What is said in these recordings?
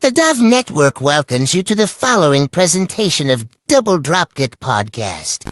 The Dove Network welcomes you to the following presentation of Double Dropkick Podcast.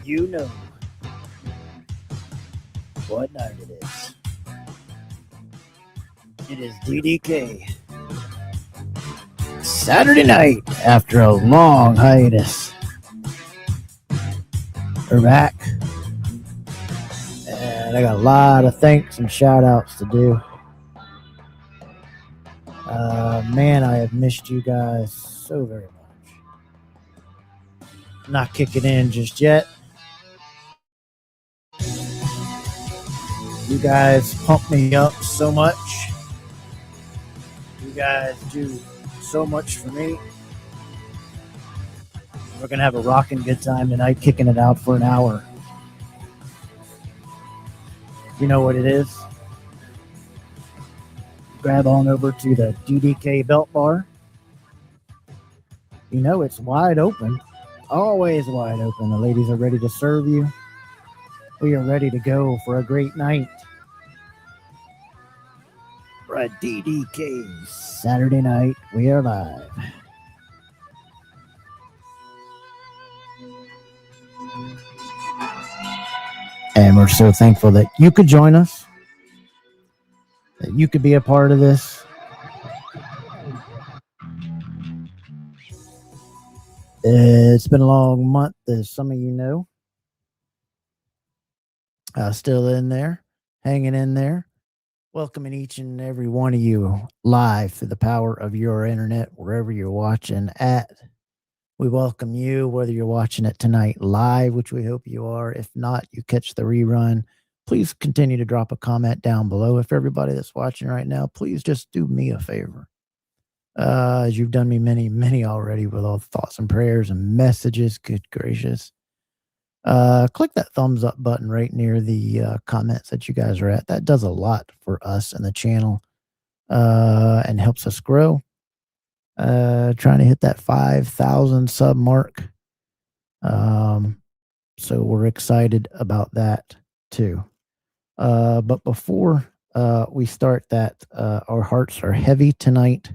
You know what night it is. It is DDK. Saturday night after a long hiatus. We're back. And I got a lot of thanks and shout outs to do. Man, I have missed you guys so very much. Not kicking in just yet. You guys pump me up so much. You guys do so much for me. We're going to have a rocking good time tonight, kicking it out for an hour. You know what it is? Grab on over to the DDK Belt Bar. You know it's wide open. Always wide open. The ladies are ready to serve you. We are ready to go for a great night. For a DDK Saturday night, we are live. And we're so thankful that you could join us, that you could be a part of this. It's been a long month, as some of you know. Still in there, hanging in there, welcoming each and every one of you live through the power of your internet, wherever you're watching at. We welcome you, whether you're watching it tonight live, which we hope you are. If not, you catch the rerun. Please continue to drop a comment down below. If everybody that's watching right now, please just do me a favor. As you've done me many already with all the thoughts and prayers and messages. Good gracious. Click that thumbs up button right near the comments that you guys are at. That does a lot for us and the channel and helps us grow. Trying to hit that 5,000 sub mark. So we're excited about that too. But before we start that, our hearts are heavy tonight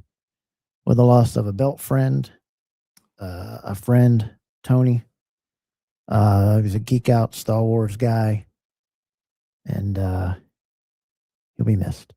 with the loss of a belt friend, a friend, Tony. He was a geek out Star Wars guy, and he'll be missed.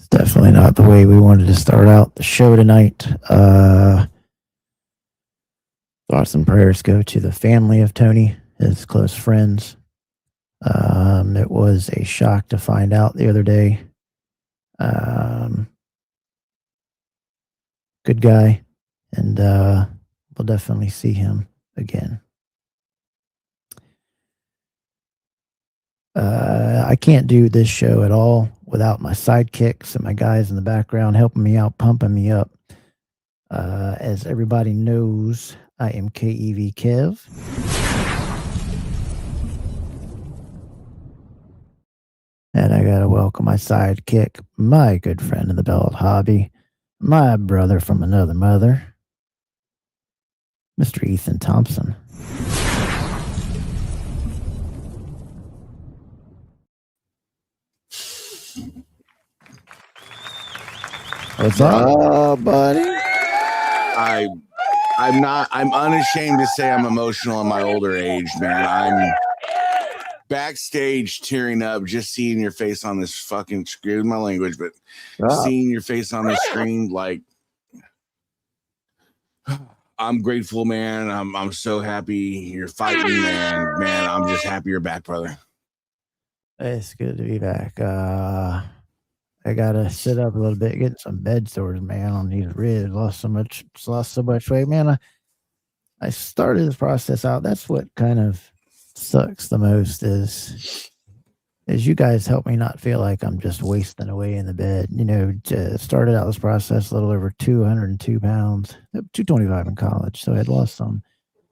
definitely not the way we wanted to start out the show tonight. Thoughts and prayers go to the family of Tony, his close friends. It was a shock to find out the other day. Good guy, and we'll definitely see him again. I can't do this show at all without my sidekicks and my guys in the background helping me out, pumping me up. As everybody knows, I am KEV Kev. And I got to welcome my sidekick, my good friend in the belt hobby, my brother from another mother, Mr. Ethan Thompson. What's up, buddy? I'm unashamed to say I'm emotional in my older age, man. I'm backstage tearing up just seeing your face on this fucking screen, my language, but seeing your face on the screen, like, I'm grateful, man. I'm so happy you're fighting, man. I'm just happy you're back, brother. It's good to be back. I gotta sit up a little bit, get some bed sores, man, on these ribs. Lost so much weight, man. I started this process out. That's what kind of sucks the most is you guys help me not feel like I'm just wasting away in the bed. You know, started out this process a little over 202 pounds, 225 in college, so I had lost some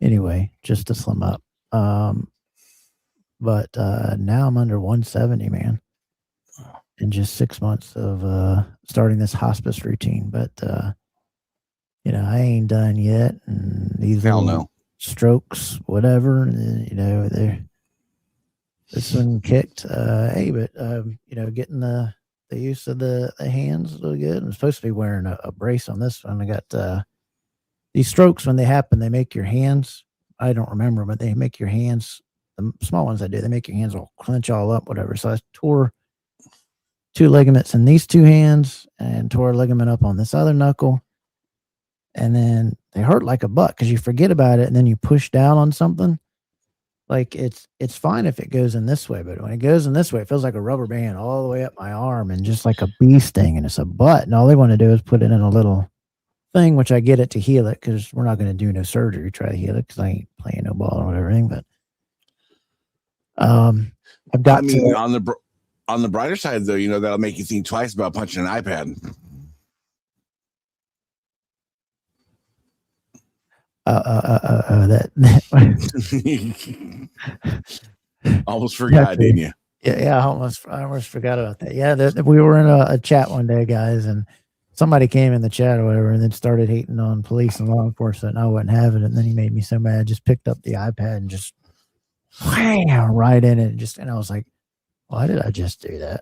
anyway, just to slim up. But now I'm under 170, man. In just 6 months of starting this hospice routine. But, you know, I ain't done yet. And these little strokes, whatever, you know, this one kicked. Hey, but, you know, getting the use of the hands a little good. I'm supposed to be wearing a brace on this one. I got these strokes, when they happen, they make your hands, I don't remember, but they make your hands, the small ones I do, they make your hands all clench all up, whatever. So I tore 2 ligaments in these 2 hands and tore a ligament up on this other knuckle. And then they hurt like a butt because you forget about it and then you push down on something. Like it's fine if it goes in this way, but when it goes in this way, it feels like a rubber band all the way up my arm and just like a bee sting, and it's a butt. And all they want to do is put it in a little thing, which I get it to heal it because we're not going to do no surgery, try to heal it because I ain't playing no ball or whatever. But I've got on the brighter side, though, you know, that'll make you think twice about punching an iPad. Almost forgot, didn't you? Yeah, I almost forgot about that. Yeah, we were in a chat one day, guys, and somebody came in the chat or whatever, and then started hating on police and law enforcement, and I wasn't having it. And then he made me so mad. I just picked up the iPad and just wham, right in it, and I was like, why did I just do that?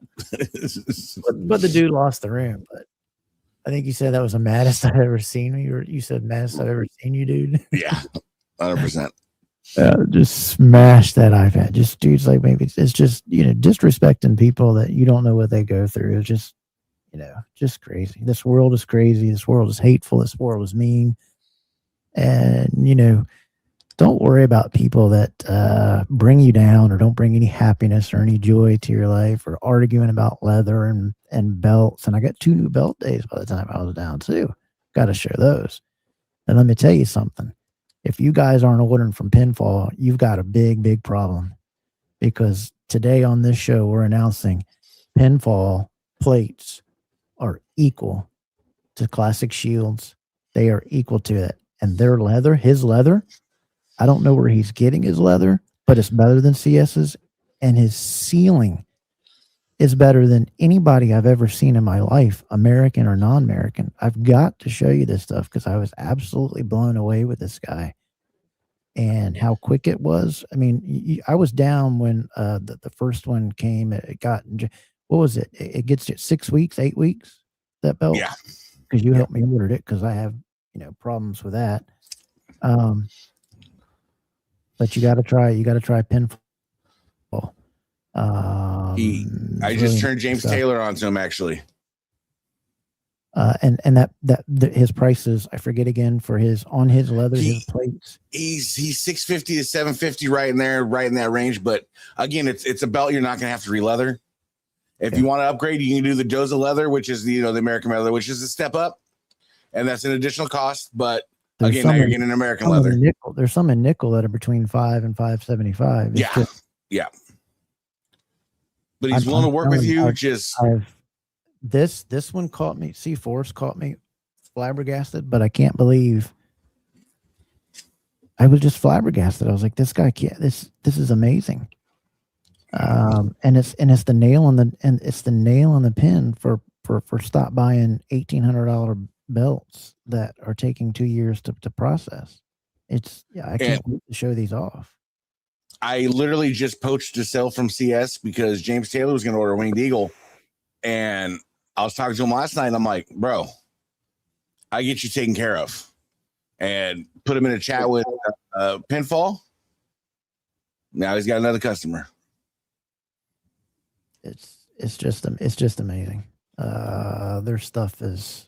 but the dude lost the room. But I think you said that was the maddest I've ever seen you. You said maddest I've ever seen you, dude. Yeah, 100%. Just smash that iPad. Just dudes like maybe it's just, you know, disrespecting people that you don't know what they go through. It's just, you know, just crazy. This world is crazy. This world is hateful. This world is mean. And, you know, don't worry about people that bring you down or don't bring any happiness or any joy to your life, or arguing about leather and belts. And I got 2 new belt days by the time I was down too. Got to share those. And let me tell you something. If you guys aren't ordering from Pinfall, you've got a big, big problem. Because today on this show, we're announcing Pinfall plates are equal to classic shields. They are equal to it. And their leather, his leather, I don't know where he's getting his leather, but it's better than CS's, and his sealing is better than anybody I've ever seen in my life, American or non-American. I've got to show you this stuff because I was absolutely blown away with this guy and how quick it was. I mean, I was down when the first one came. It got, what was it? It gets you 6 weeks, 8 weeks, that belt? Yeah. Because you helped me order it because I have, you know, problems with that. But you got to try Pinfall. I just turned James Taylor onto him, actually. And his prices, I forget again for his leather, his plates. He's 650 to 750 right in that range. But again, it's a belt you're not going to have to re-leather. If you want to upgrade, you can do the Doza leather, which is the American leather, which is a step up, and that's an additional cost. But again, now you're getting an American leather. There's some in nickel that are between $5 and $5.75. Yeah. But he's willing to work with you. This one caught me. C-Force caught me flabbergasted, but I can't believe. I was just flabbergasted. I was like, this guy can't. This is amazing. And it's the nail on the pin for stop buying $1,800 belts that are taking 2 years to process. I can't wait to show these off. I literally just poached a sale from CS because James Taylor was going to order a Winged Eagle, and I was talking to him last night, and I'm like, bro, I get you taken care of, and put him in a chat with Pinfall. Now he's got another customer. It's just amazing. Their stuff is.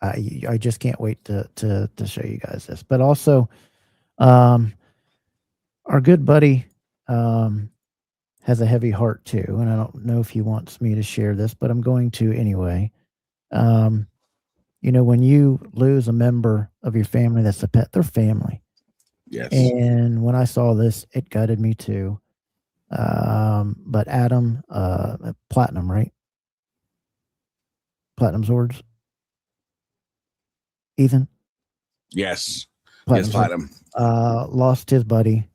I just can't wait to show you guys this, but also, our good buddy has a heavy heart too, and I don't know if he wants me to share this, but I'm going to anyway. When you lose a member of your family that's a pet, they're family. Yes. And when I saw this, it gutted me too. But Adam, Platinum, right? Platinum Swords. Ethan? Yes. Platinum. Lost his buddy,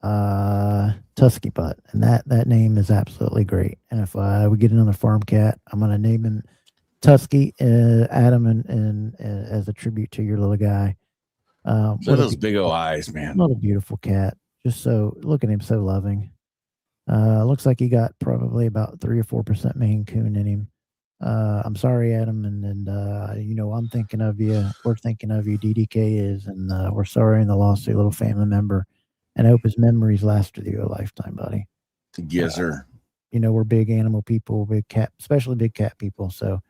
Tusky Butt, and that name is absolutely great. And if I would get another farm cat, I'm going to name him Tusky, Adam, and as a tribute to your little guy. Look at those big old eyes, man. What a beautiful cat. Just look at him, so loving. Looks like he got probably about 3 or 4% Maine Coon in him. I'm sorry, Adam, and I'm thinking of you. We're thinking of you. DDK is, and we're sorry in the loss of a little family member, and I hope his memories last with you a lifetime, buddy. Yes, sir. We're big animal people, big cat, especially big cat people. So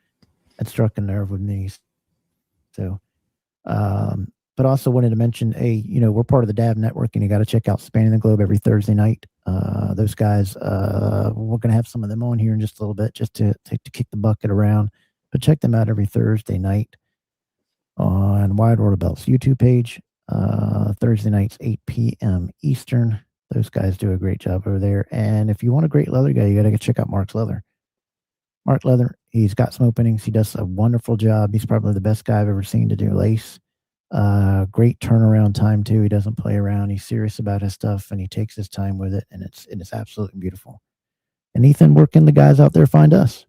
it struck a nerve with me. So, but also wanted to mention, we're part of the DAV network, and you got to check out Spanning the Globe every Thursday night. Those guys, we're going to have some of them on here in just a little bit, just to kick the bucket around. But check them out every Thursday night on Wide World of Belts YouTube page. Thursday nights, 8 p.m. Eastern. Those guys do a great job over there. And if you want a great leather guy, you got to check out Mark's Leather. Mark Leather, he's got some openings. He does a wonderful job. He's probably the best guy I've ever seen to do lace. Great turnaround time too. He doesn't play around. He's serious about his stuff, and he takes his time with it, and it's absolutely beautiful. And Ethan, where can the guys out there find us?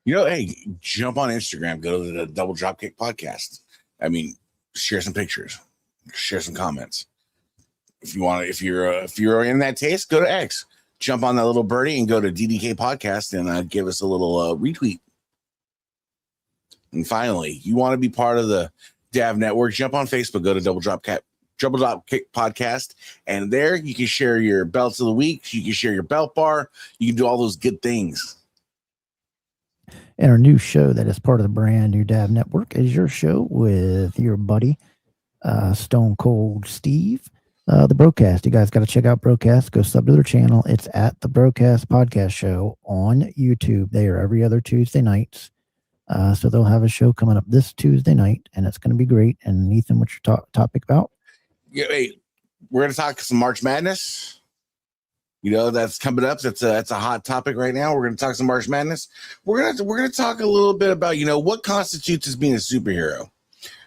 Hey, jump on Instagram, go to the Double Dropkick podcast. I mean, share some pictures, share some comments. If you want, if you're in that taste, go to X, jump on that little birdie and go to DDK podcast and give us a little retweet. And finally, you want to be part of the DAV network, jump on Facebook, go to Double Dropkick podcast, and there you can share your belts of the week, you can share your belt bar, you can do all those good things. And our new show that is part of the brand new DAV network is your show with your buddy Stone Cold Steve, the Broadcast. You guys got to check out Broadcast. Go sub to their channel. It's at the Broadcast Podcast Show on YouTube. They are every other Tuesday nights. So they'll have a show coming up this Tuesday night, and it's going to be great. And Ethan, what's your topic about? Yeah, hey, we're going to talk some March Madness. That's coming up. That's a hot topic right now. We're going to talk some March Madness. We're going to talk a little bit about what constitutes as being a superhero.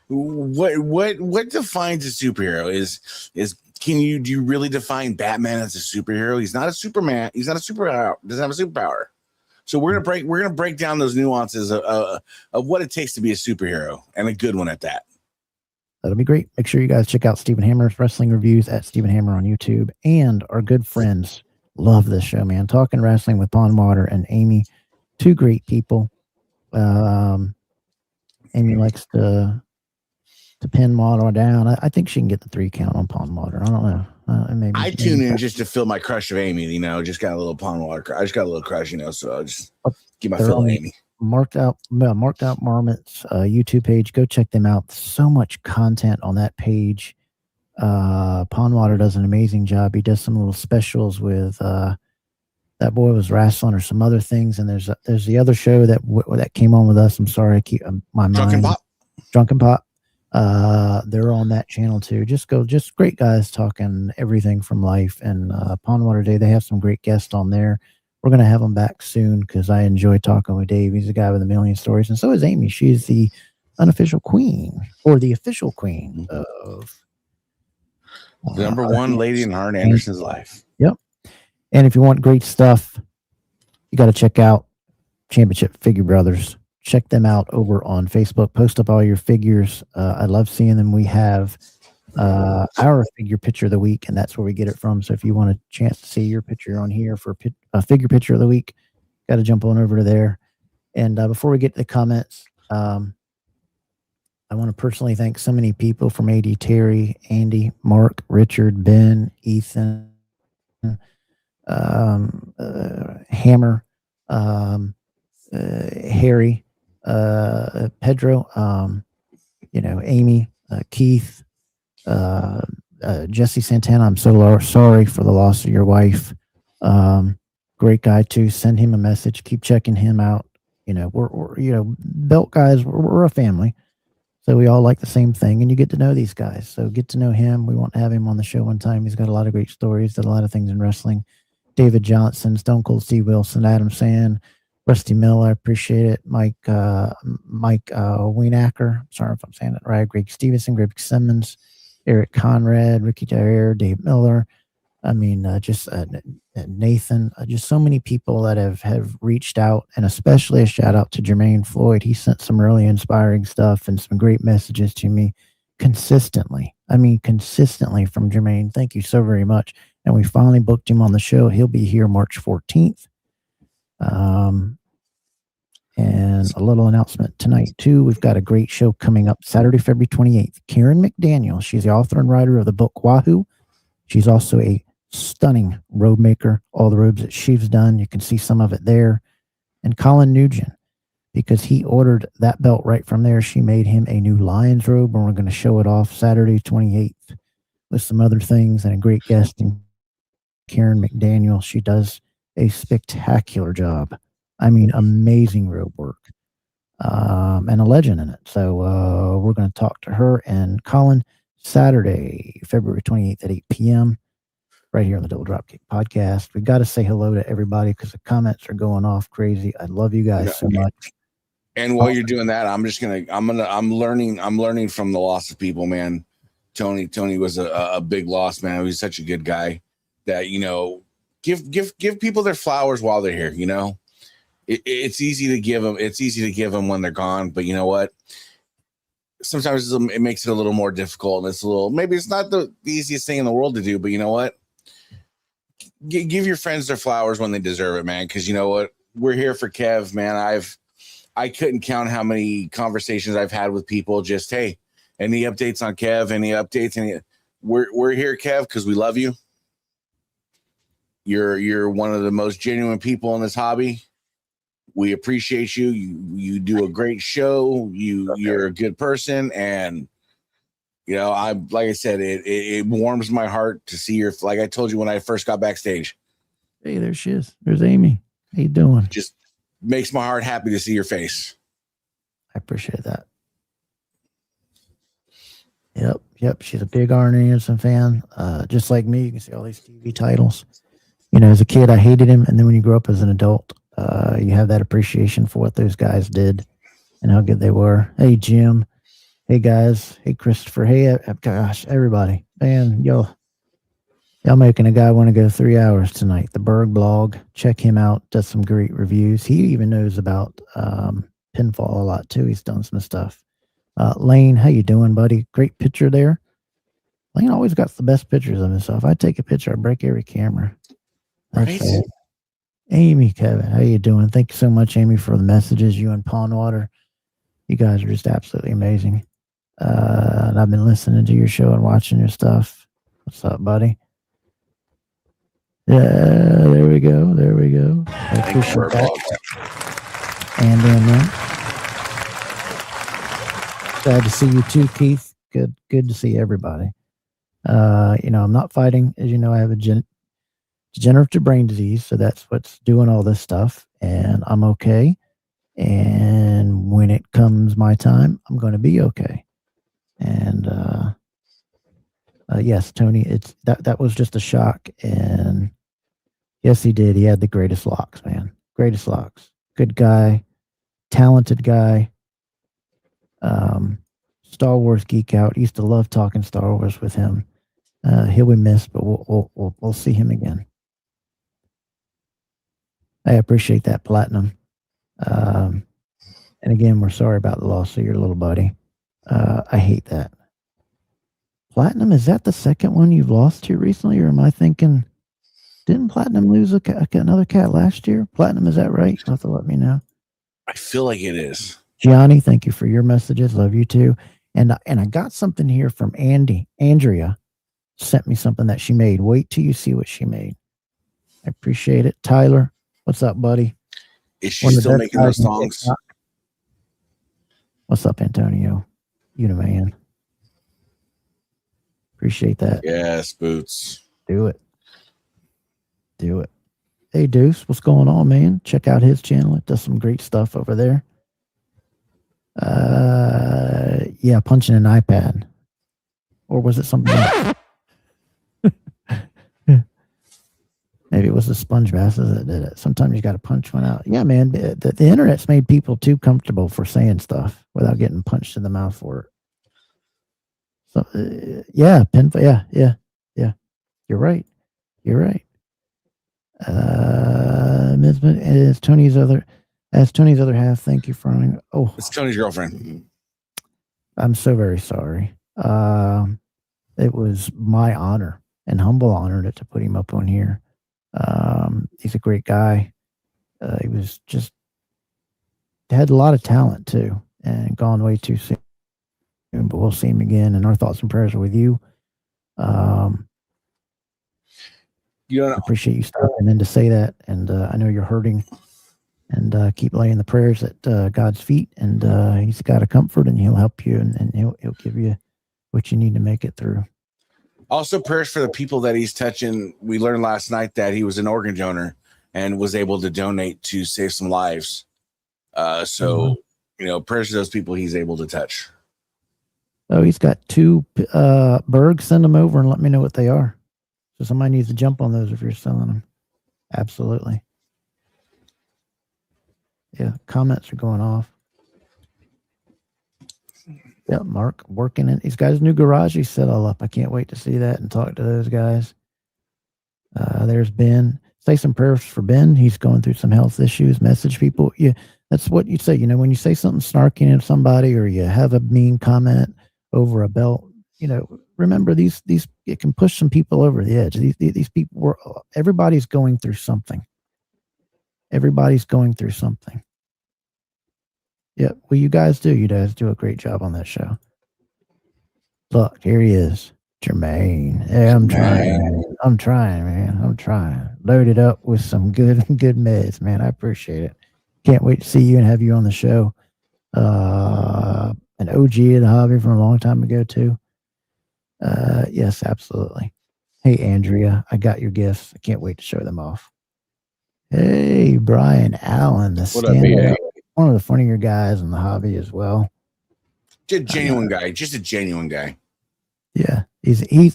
What defines a superhero? Do you really define Batman as a superhero? He's not a Superman. He's not a superpower. Doesn't have a superpower. So we're gonna break down those nuances of what it takes to be a superhero, and a good one at that. That'll be great. Make sure you guys check out Stephen Hammer's wrestling reviews at Stephen Hammer on YouTube, and our good friends love this show, man. Talking Wrestling with Pond Water and Amy, two great people. Amy likes to pin Model down. I think she can get the 3 count on Pond Water. I don't know. I tune in just to feel my crush of Amy. Just got a little Pond Water. I just got a little crush. So I'll just give my fill of Amy. Marked Out Marmots YouTube page. Go check them out. So much content on that page. Pondwater does an amazing job. He does some little specials with that boy was wrestling or some other things. And there's the other show that came on with us. I'm sorry, I keep my mind. Drunken Pop. They're on that channel too. Just great guys talking everything from life. And Pondwater Day, they have some great guests on there. We're going to have them back soon because I enjoy talking with Dave. He's a guy with a million stories. And so is Amy. She's the unofficial queen, or the official queen of the number one lady in Arn Anderson's life. Yep. And if you want great stuff, you got to check out Championship Figure Brothers. Check them out over on Facebook. Post up all your figures. I love seeing them. We have our figure picture of the week, and that's where we get it from. So if you want a chance to see your picture on here for a figure picture of the week, got to jump on over to there. And before we get to the comments, I want to personally thank so many people from AD Terry, Andy, Mark, Richard, Ben, Ethan, Hammer, Harry, Pedro, Amy, Keith, Jesse Santana. I'm so sorry for the loss of your wife. Great guy too. Send him a message. Keep checking him out. We're belt guys. We're a family, so we all like the same thing, and you get to know these guys. So get to know him. We want to have him on the show one time. He's got a lot of great stories. Did a lot of things in wrestling. David Johnson, Stone Cold Steve Wilson, Adam Sand, Rusty Miller, I appreciate it. Mike Wienacker, sorry if I'm saying it right. Greg Stevenson, Greg Simmons, Eric Conrad, Ricky Dyer, Dave Miller. I mean, Nathan, just so many people that have reached out, and especially a shout out to Jermaine Floyd. He sent some really inspiring stuff and some great messages to me consistently. I mean, consistently from Jermaine. Thank you so very much. And we finally booked him on the show. He'll be here March 14th. And a little announcement tonight too. We've got a great show coming up Saturday, February 28th. Karen McDaniel. She's the author and writer of the book Wahoo. She's also a stunning robe maker. All the robes that she's done, you can see some of it there. And Colin Nugent, because he ordered that belt right from there. She made him a new Lions robe, and we're going to show it off Saturday, 28th, with some other things and a great guest. And Karen McDaniel, she does a spectacular job. I mean, amazing robe work, and a legend in it. So we're going to talk to her and Colin Saturday, February 28th at 8 p.m. right here on the Double Dropkick podcast. We got to say hello to everybody because the comments are going off crazy. I love you guys so much. And while you're doing that, I'm learning from the loss of people, man. Tony was a big loss, man. He was such a good guy that, give people their flowers while they're here. It's easy to give them. It's easy to give them when they're gone. But you know what? Sometimes it makes it a little more difficult. And maybe it's not the easiest thing in the world to do, but you know what? Give your friends their flowers when they deserve it, man. Because you know what? We're here for Kev, man. I couldn't count how many conversations I've had with people. Just, hey, any updates on Kev? Any updates? We're here, Kev, because we love you. You're one of the most genuine people in this hobby. We appreciate you. You do a great show. You're a good person, and like I said, it warms my heart to see your. Like I told you when I first got backstage. Hey, there she is. There's Amy. How you doing? Just makes my heart happy to see your face. I appreciate that. Yep. She's a big Arn Anderson fan, just like me. You can see all these TV titles. As a kid, I hated him, and then when you grow up as an adult, you have that appreciation for what those guys did and how good they were. Hey, Jim. Hey, guys. Hey, Christopher. Hey, gosh, everybody. Man, y'all making a guy want to go 3 hours tonight. The Berg blog. Check him out. Does some great reviews. He even knows about Pinfall a lot, too. He's done some stuff. Lane, how you doing, buddy? Great picture there. Lane always got the best pictures of himself. I take a picture, I break every camera. Right. Amy, Kevin, how you doing? Thank you so much, Amy, for the messages. You and Pondwater, you guys are just absolutely amazing. And I've been listening to your show and watching your stuff. What's up, buddy? Yeah, there we go. I appreciate that. And then glad to see you too, Keith. Good to see everybody. I'm not fighting, as you know, I have a degenerative brain disease, so that's what's doing all this stuff, and I'm okay. And when it comes my time, I'm going to be okay. And yes, Tony, that was just a shock. And yes, he did. He had the greatest locks, man. Greatest locks. Good guy, talented guy. Star Wars geek out. Used to love talking Star Wars with him. He'll be missed, but we'll see him again. I appreciate that, Platinum. And again, we're sorry about the loss of your little buddy. I hate that. Platinum, is that the second one you've lost here recently, or am I thinking? Didn't Platinum lose another cat last year? Platinum, is that right? You'll have to let me know. I feel like it is. Gianni, thank you for your messages. Love you too. And I got something here from Andrea sent me something that she made. Wait till you see what she made. I appreciate it. Tyler, what's up, buddy? Is she still making those songs? What's up, Antonio? You the man. Appreciate that. Yes, Boots. Do it. Hey, Deuce, what's going on, man? Check out his channel. It does some great stuff over there. Yeah, punching an iPad. Or was it something else? Maybe it was the sponge basses that did it. Sometimes you got to punch one out. Yeah, man, the internet's made people too comfortable for saying stuff without getting punched in the mouth for it. So, yeah, Pinfall. Yeah. You're right. As Tony's other half, thank you for running. Oh, it's Tony's girlfriend. I'm so very sorry. It was my honor and humble honor to put him up on here. He's a great guy. He was just had a lot of talent too, and gone way too soon. But we'll see him again, and our thoughts and prayers are with you. I appreciate you stopping in to say that, and I know you're hurting, and keep laying the prayers at God's feet, and He's got a comfort, and He'll help you, and He'll give you what you need to make it through. Also, prayers for the people that he's touching. We learned last night that he was an organ donor and was able to donate to save some lives. Prayers to those people he's able to touch. Oh, he's got 2 Bergs. Send them over and let me know what they are. So somebody needs to jump on those if you're selling them. Absolutely. Yeah, comments are going off. Yeah, Mark working in. He's got his new garage he set all up. I can't wait to see that and talk to those guys. There's Ben. Say some prayers for Ben. He's going through some health issues. Message people. Yeah, that's what you say. When you say something snarky to somebody, or you have a mean comment over a belt, remember these it can push some people over the edge. These people everybody's going through something. Yeah, well, you guys do a great job on that show. Look, here he is, Jermaine. Hey, I'm trying, man. I'm trying. Loaded up with some good meds, man. I appreciate it. Can't wait to see you and have you on the show. An OG of the hobby from a long time ago too. Yes, absolutely. Hey, Andrea, I got your gifts. I can't wait to show them off. Hey, Brian Allen, one of the funnier guys in the hobby as well. Just a genuine guy. Yeah, he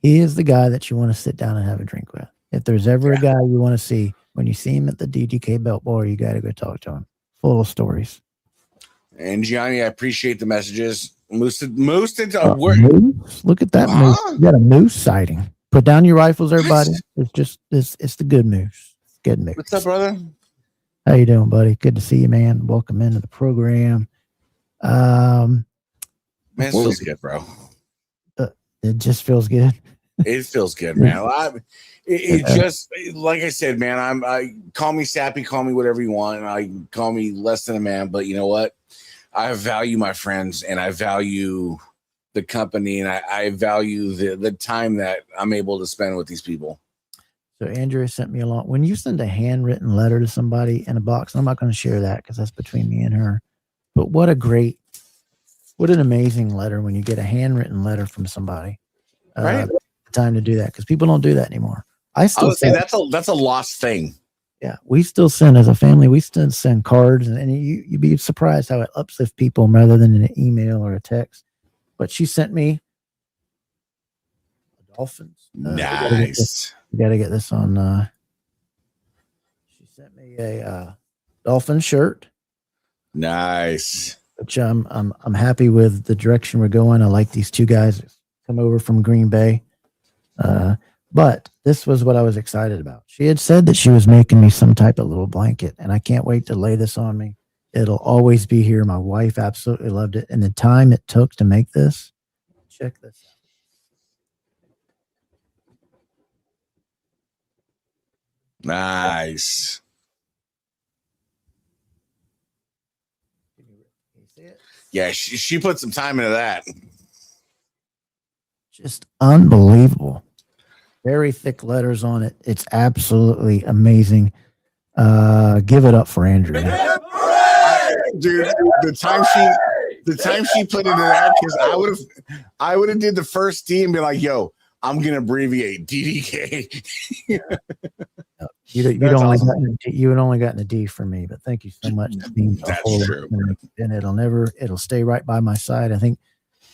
is the guy that you want to sit down and have a drink with. If there's ever a guy you want to see, when you see him at the DGK belt bar, you got to go talk to him. Full of stories. And Gianni, I appreciate the messages. Moose into moose? Look at that moose. You got a moose sighting. Put down your rifles, everybody. It's the good moose. Good moose. What's up, brother? How you doing, buddy? Good to see you, man. Welcome into the program. Man, it feels good, bro. It just feels good. It feels good, man. It just, like I said, man, I call me sappy, call me whatever you want. I call me less than a man, but you know what? I value my friends, and I value the company, and I value the time that I'm able to spend with these people. So Andrea sent me along. When you send a handwritten letter to somebody in a box, I'm not going to share that because that's between me and her. But what an amazing letter when you get a handwritten letter from somebody. Right. Time to do that because people don't do that anymore. I would say that's a lost thing. Yeah, we still send as a family. We still send cards, and you'd be surprised how it uplifts people rather than an email or a text. But she sent me dolphins. Nice. We got to get this on. She sent me a dolphin shirt. Nice. Which I'm happy with the direction we're going. I like these two guys that come over from Green Bay. But this was what I was excited about. She had said that she was making me some type of little blanket, and I can't wait to lay this on me. It'll always be here. My wife absolutely loved it. And the time it took to make this, check this out. Nice. Can you see it? Yeah, she put some time into that. Just unbelievable. Very thick letters on it. It's absolutely amazing. Give it up for Andrew. Dude, the time she put into that, because I would have did the first D and be like, yo, I'm gonna abbreviate DDK. You'd only gotten a D for me, but thank you so much. That's true. And it'll stay right by my side. I think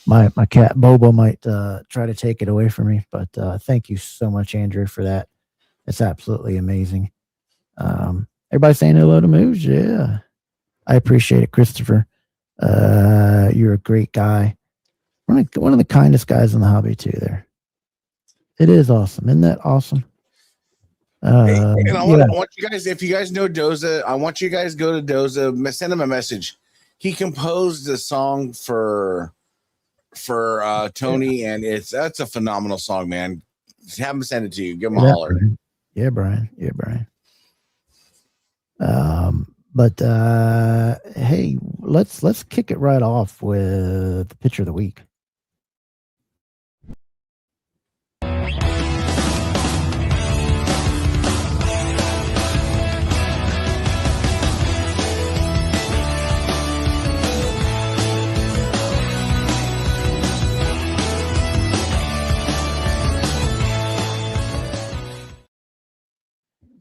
my cat Bobo might try to take it away from me, but thank you so much, Andrew, for that. It's absolutely amazing. Everybody saying hello to Moose? Yeah. I appreciate it, Christopher. You're a great guy. One of the kindest guys in the hobby too there. It is awesome. Isn't that awesome? And I want you guys, if you guys know Doza, I want you guys go to Doza, send him a message. He composed a song for Tony, and that's a phenomenal song, man. Have him send it to you. Give him a holler. Brian. Yeah, Brian. But hey, let's kick it right off with the picture of the week.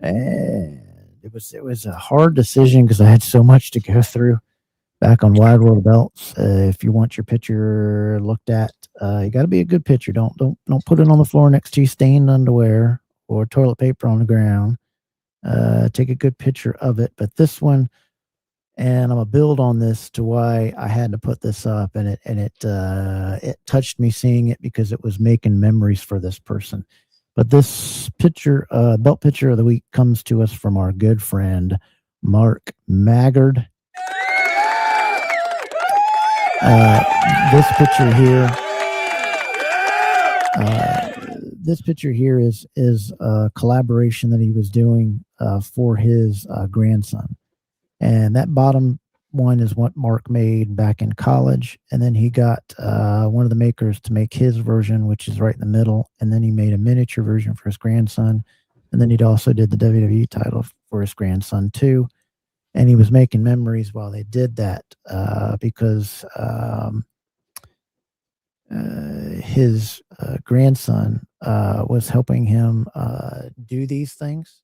And it was a hard decision because I had so much to go through back on Wide World Belts. If you want your picture looked at, you got to be a good picture. Don't put it on the floor next to you stained underwear or toilet paper on the ground. Take a good picture of it. But this one, and I'm gonna build on this to why I had to put this up, and it touched me seeing it because it was making memories for this person. But this picture, belt picture of the week, comes to us from our good friend Mark Maggard. This picture here is a collaboration that he was doing for his grandson, and that bottom one is what Mark made back in college, and then he got one of the makers to make his version, which is right in the middle, and then he made a miniature version for his grandson, and then he also did the WWE title for his grandson too, and he was making memories while they did that because his grandson was helping him do these things.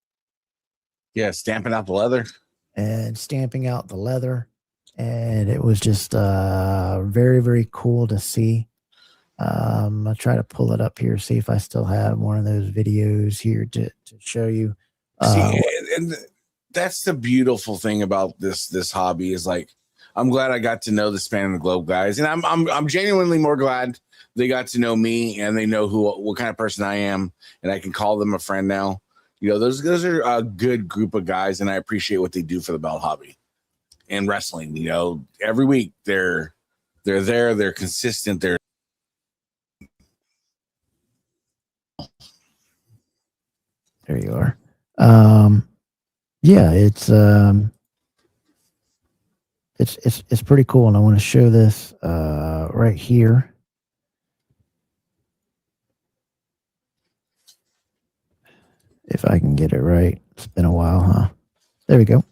Yeah, stamping out the leather. And stamping out the leather. And it was just very, very cool to see. I'll try to pull it up here, see if I still have one of those videos here to show you. See, and that's the beautiful thing about this hobby is, like, I'm glad I got to know the Span the Globe guys, and I'm genuinely more glad they got to know me and they know what kind of person I am, and I can call them a friend now. You know, those are a good group of guys, and I appreciate what they do for the belt hobby and wrestling. You know, every week they're there, they're consistent. There you are. Yeah, it's pretty cool, and I want to show this right here. If I can get it right. It's been a while, huh? There we go.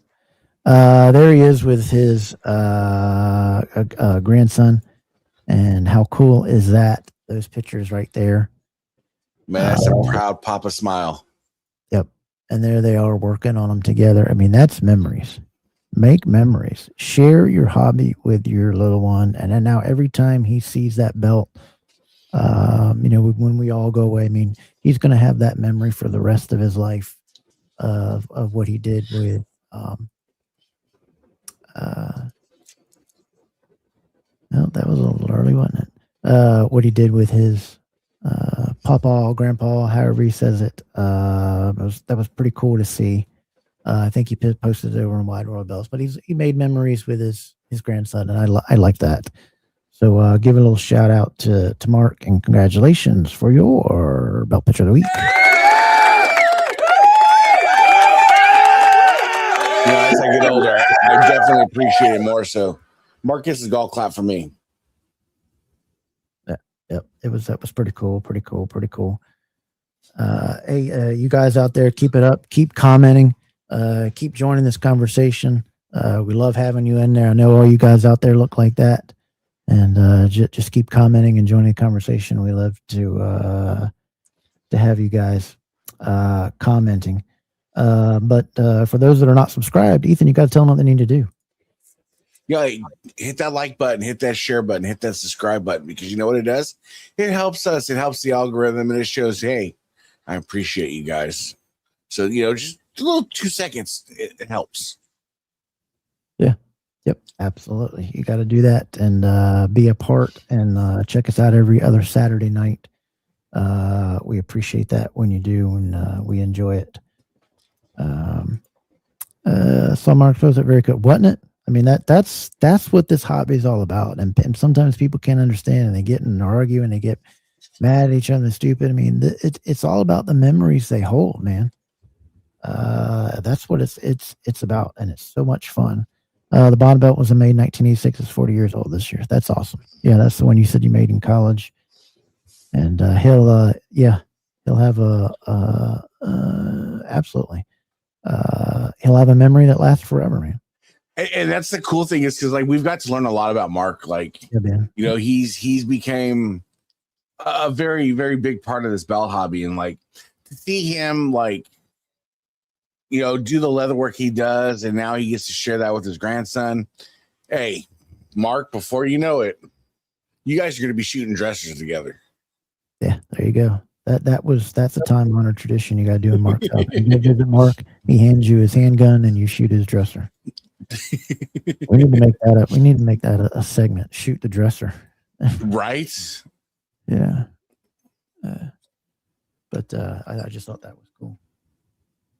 There he is with his grandson. And how cool is that? Those pictures right there. Man, that's a proud papa smile. Yep. And there they are working on them together. I mean, that's memories. Make memories. Share your hobby with your little one. And then now every time he sees that belt, when we all go away, I mean, he's going to have that memory for the rest of his life of what he did with no, that was a little early, wasn't it? What he did with his papa, grandpa, however he says it. That was pretty cool to see. I think he posted it over on Wide World Bells, but he made memories with his grandson, and I like that. So give a little shout out to Mark, and congratulations for your belt picture of the week. As I get older, I definitely appreciate it more. So, Marcus is golf clap for me. Yep, that was pretty cool. Hey, you guys out there, keep it up, keep commenting, keep joining this conversation. We love having you in there. I know all you guys out there look like that, and just keep commenting and joining the conversation. We love to have you guys commenting. But for those that are not subscribed, Ethan, you got to tell them what they need to do. Yeah, hit that like button, hit that share button, hit that subscribe button, because you know what it does? It helps us. It helps the algorithm, and it shows, hey, I appreciate you guys. So, just a little 2 seconds, it helps. Yeah. Yep. Absolutely. You got to do that and be a part, and check us out every other Saturday night. We appreciate that when you do, and we enjoy it. Some Mark throws it very good, wasn't it? I mean, that's what this hobby is all about. And sometimes people can't understand, and they get in and argue, and they get mad at each other and stupid. I mean, it's all about the memories they hold, man. That's what it's about, and it's so much fun. The bottom belt was made in 1986. It's 40 years old this year. That's awesome. Yeah, that's the one you said you made in college. And he'll have absolutely. He'll have a memory that lasts forever, man. And that's the cool thing, is because we've got to learn a lot about Mark. He's became a very, very big part of this belt hobby, and to see him do the leather work he does, and now he gets to share that with his grandson. Hey, Mark, before you know it, you guys are going to be shooting dressers together. Yeah, there you go. That's a time-honored tradition you got to do in Mark's house. You visit Mark, he hands you his handgun, and you shoot his dresser. We need to make that up. We need to make that a segment. Shoot the dresser. Right? Yeah. But I just thought that was cool.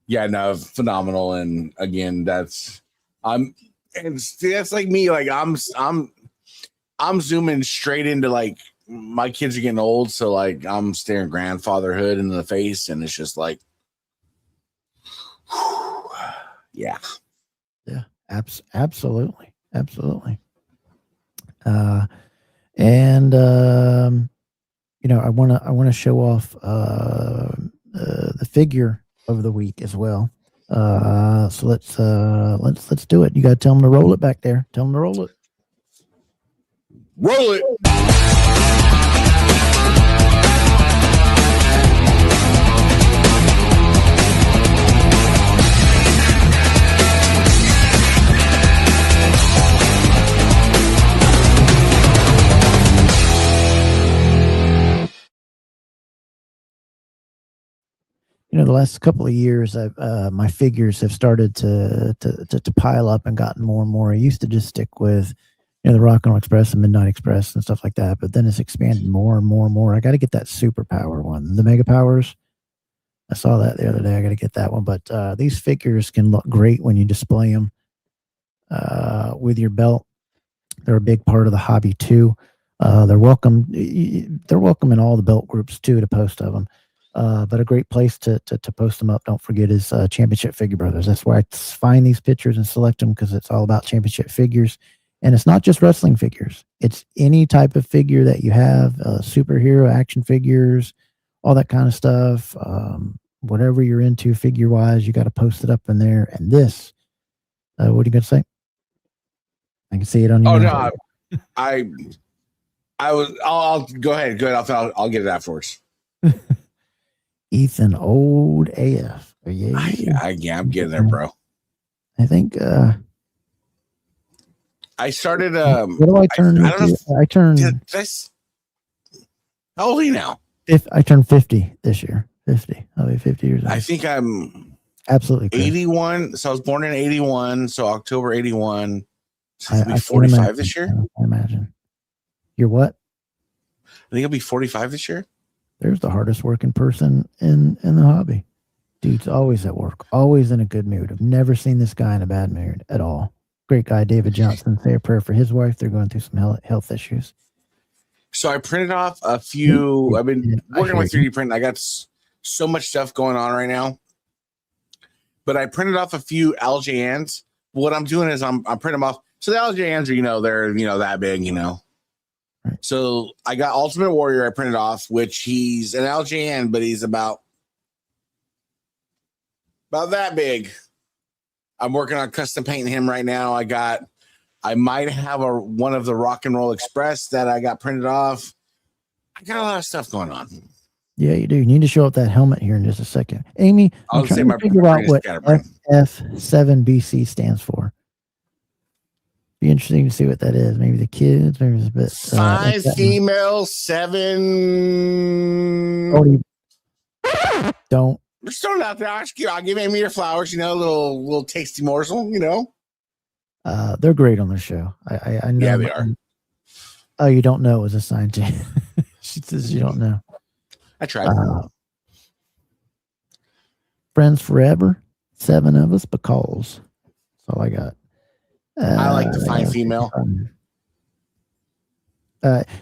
Yeah, no, phenomenal. And again, that's like me. I'm zooming straight into my kids are getting old, so I'm staring grandfatherhood in the face, and it's just yeah. Absolutely. And I want to show off the figure of the week as well. So let's do it. You got to tell them to roll it back there. Tell them to roll it. Roll it. The last couple of years, my figures have started to pile up and gotten more and more. I used to just stick with, the Rock and Roll Express and Midnight Express and stuff like that, but then it's expanded more and more and more. I got to get that superpower one, the Mega Powers. I saw that the other day. I got to get that one. But these figures can look great when you display them with your belt. They're a big part of the hobby too. They're welcome. They're welcome in all the belt groups too to post of them. But a great place to post them up, don't forget, is Championship Figure Brothers. That's where I find these pictures and select them, because it's all about championship figures. And it's not just wrestling figures. It's any type of figure that you have, superhero action figures, all that kind of stuff. whatever you're into figure wise, you got to post it up in there. And this, what are you going to say? I can see it on your. Oh no, I'll go ahead. Good. I'll get it afterwards. Ethan, old AF. Yeah, I'm getting there, bro. I think. I started. What do I turn? I don't know. I turned. How old are you now? I turned 50 this year. 50. I'll be 50 years old. I think I'm absolutely correct. 81. So I was born in 81. So October 81. So I'll be 45 imagine, this year. I imagine. You're what? I think I'll be 45 this year. There's the hardest working person in the hobby. Dude's always at work, always in a good mood. I've never seen this guy in a bad mood at all. Great guy, David Johnson. Say a prayer for his wife. They're going through some health issues. So I printed off a few. I've been working with 3D print. I got so much stuff going on right now. But I printed off a few LJNs. What I'm doing is I'm printing them off. So the LJNs are, they're, that big, Right. So I got Ultimate Warrior I printed off, which he's an LJN, but he's about that big. I'm working on custom painting him right now. I might have one of the Rock and Roll Express that I got printed off. I got a lot of stuff going on. Yeah, you do. You need to show up that helmet here in just a second. Amy, I'm trying to figure out what FF7BC stands for. Be interesting to see what that is. Maybe the kids, maybe it's a bit. 5 female, 7. Don't. Just throwing it out there. I'll give Amy her flowers, a little tasty morsel, They're great on the show. I know. Yeah, they are. Oh, you don't know it was assigned to you. She says you don't know. I tried. Friends forever. 7 of us because. That's all I got. I like to find female.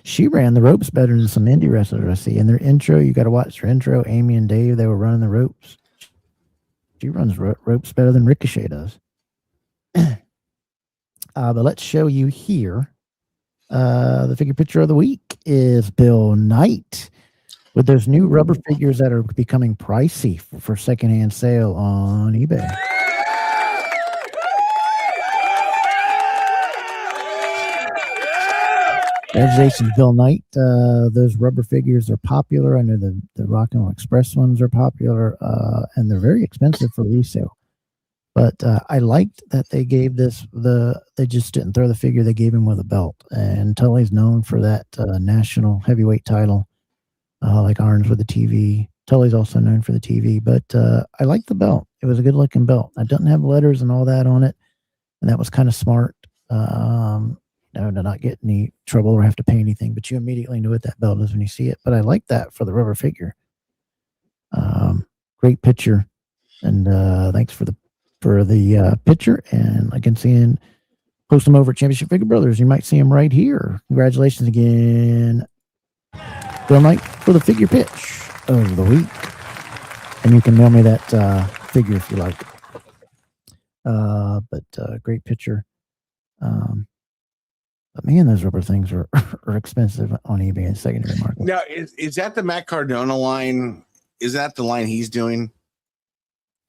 She ran the ropes better than some indie wrestlers I see. In their intro, you got to watch their intro. Amy and Dave, they were running the ropes. She runs ropes better than Ricochet does. But let's show you here. The figure picture of the week is Bill Knight with those new rubber figures that are becoming pricey for secondhand sale on eBay. Congratulations, Bill Knight. Those rubber figures are popular. I know the Rock and Roll Express ones are popular, and they're very expensive for resale. But I liked that they gave they just didn't throw the figure, they gave him with a belt. And Tully's known for that national heavyweight title, like Arns with the TV. Tully's also known for the TV, but I liked the belt. It was a good looking belt. I didn't have letters and all that on it, and that was kind of smart. To not get any trouble or have to pay anything, but you immediately know what that belt is when you see it. But I like that for the rubber figure. Great picture, and thanks for the picture. And I can see him post them over at Championship Figure Brothers. You might see him right here. Congratulations again, Bill Knight, for the figure pitch of the week. And you can mail me that figure if you like. But great picture. But man, those rubber things are expensive on eBay and secondary market. Now, is that the Matt Cardona line? Is that the line he's doing?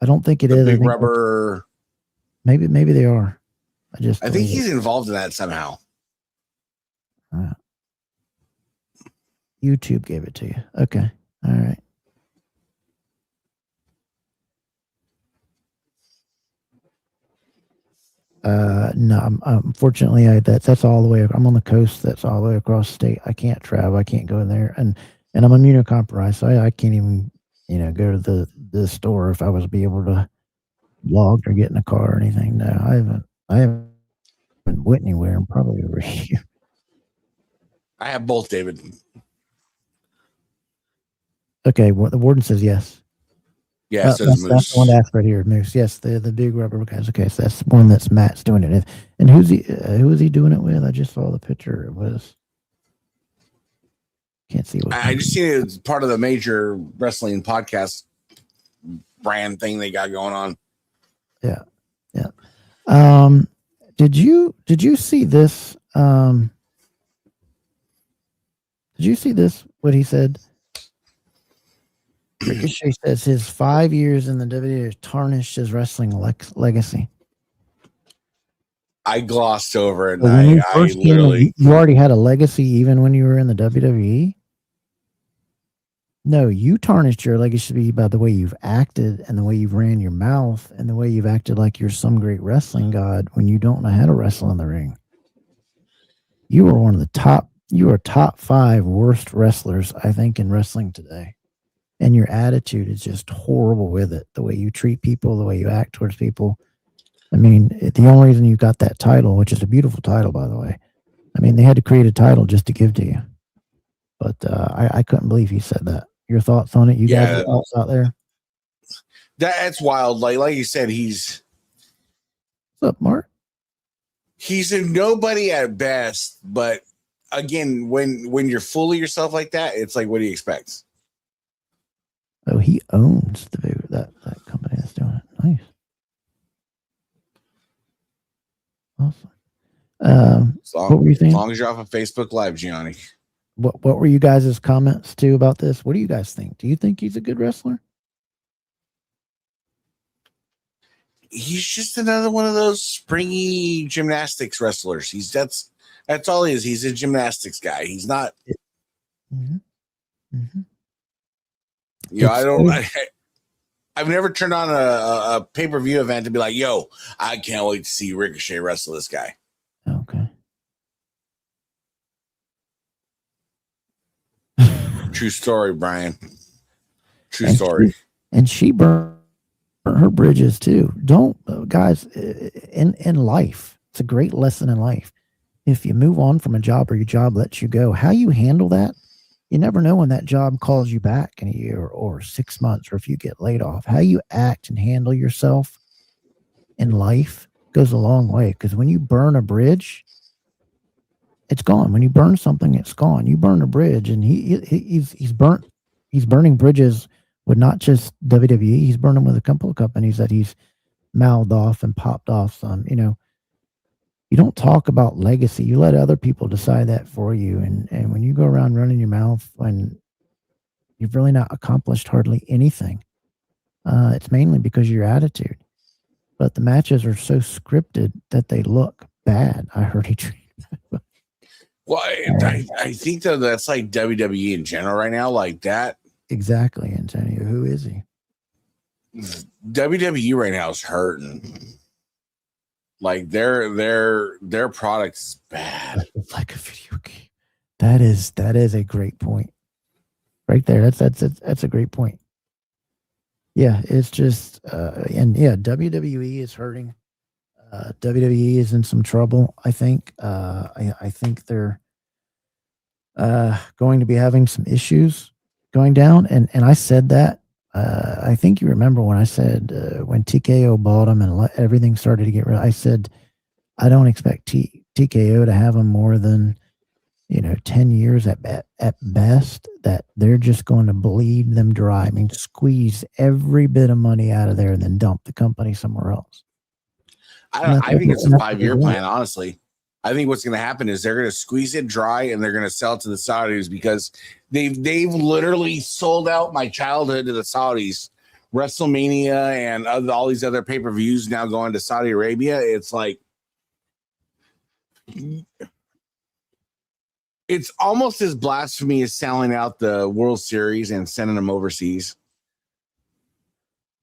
I don't think it is. Big rubber. Maybe they are. I think he's involved in that somehow. YouTube gave it to you. Okay. All right. No, unfortunately, that's all the way. I'm on the coast. That's all the way across the state. I can't travel. I can't go in there, and I'm immunocompromised, so I can't even, go to the store if I was to be able to log or get in a car or anything. No, I haven't went anywhere. I'm probably over here. I have both, David. Okay, well, the warden says yes. Yeah, it says Moose. That's the one to ask right here, Moose. Yes, the big rubber guys. Okay, so that's the one that's Matt's doing it. And who is he doing it with? I just saw the picture. It was. Can't see what. I just seen it as part of the major wrestling podcast brand thing they got going on. Yeah. Did you see this? Did you see this? What he said? Ricochet says his 5 years in the WWE tarnished his wrestling legacy. I glossed over it. So And when you I first came in, you already had a legacy even when you were in the WWE? No, you tarnished your legacy by the way you've acted and the way you've ran your mouth and the way you've acted like you're some great wrestling god when you don't know how to wrestle in the ring. You were one of the top 5 worst wrestlers, I think, in wrestling today. And your attitude is just horrible with it. The way you treat people, the way you act towards people. I mean, the only reason you got that title, which is a beautiful title, by the way, I mean, they had to create a title just to give to you. But I couldn't believe he said that. Your thoughts on it? You guys have thoughts out there? That's wild. Like you said, What's up, Mark? He's a nobody at best. But again, when you're full of yourself like that, it's like, what do you expect? Oh, he owns that company that's doing it. Nice. Awesome. What were you saying? As long as you're off of Facebook Live, Gianni. What were you guys' comments too about this? What do you guys think? Do you think he's a good wrestler? He's just another one of those springy gymnastics wrestlers. That's all he is. He's a gymnastics guy. He's not. Mm-hmm. Mm-hmm. You know, I've never turned on a pay-per-view event to be like, yo, I can't wait to see Ricochet wrestle this guy. Okay. True story, Brian. True story. And she burned her bridges too. Don't, guys, in life, it's a great lesson in life. If you move on from a job or your job lets you go, how you handle that, you never know when that job calls you back in a year or 6 months, or if you get laid off. How you act and handle yourself in life goes a long way. Because when you burn a bridge, it's gone. When you burn something, it's gone. You burn a bridge, and he's burning bridges with not just WWE. He's burned them with a couple of companies that he's mouthed off and popped off some. You know, you don't talk about legacy. You let other people decide that for you. And when you go around running your mouth when you've really not accomplished hardly anything, it's mainly because of your attitude. But the matches are so scripted that they look bad. I heard he treated. Well, I think that that's like WWE in general right now, like that. Exactly, Antonio. Who is he? WWE right now is hurting. Like their product is bad. It's like a video game. That is a great point. Right there. That's a great point. Yeah, it's just and yeah, WWE is hurting. WWE is in some trouble, I think. I think they're going to be having some issues going down. And I said that. I think you remember when I said when TKO bought them and everything started to get real, I said, I don't expect TKO to have them more than 10 years at best, that they're just going to bleed them dry. I mean, squeeze every bit of money out of there and then dump the company somewhere else. I think it's a 5-year plan, honestly. I think what's going to happen is they're going to squeeze it dry and they're going to sell it to the Saudis, because they've literally sold out my childhood to the Saudis. WrestleMania and all these other pay-per-views now going to Saudi Arabia. It's like, it's almost as blasphemy as selling out the World Series and sending them overseas.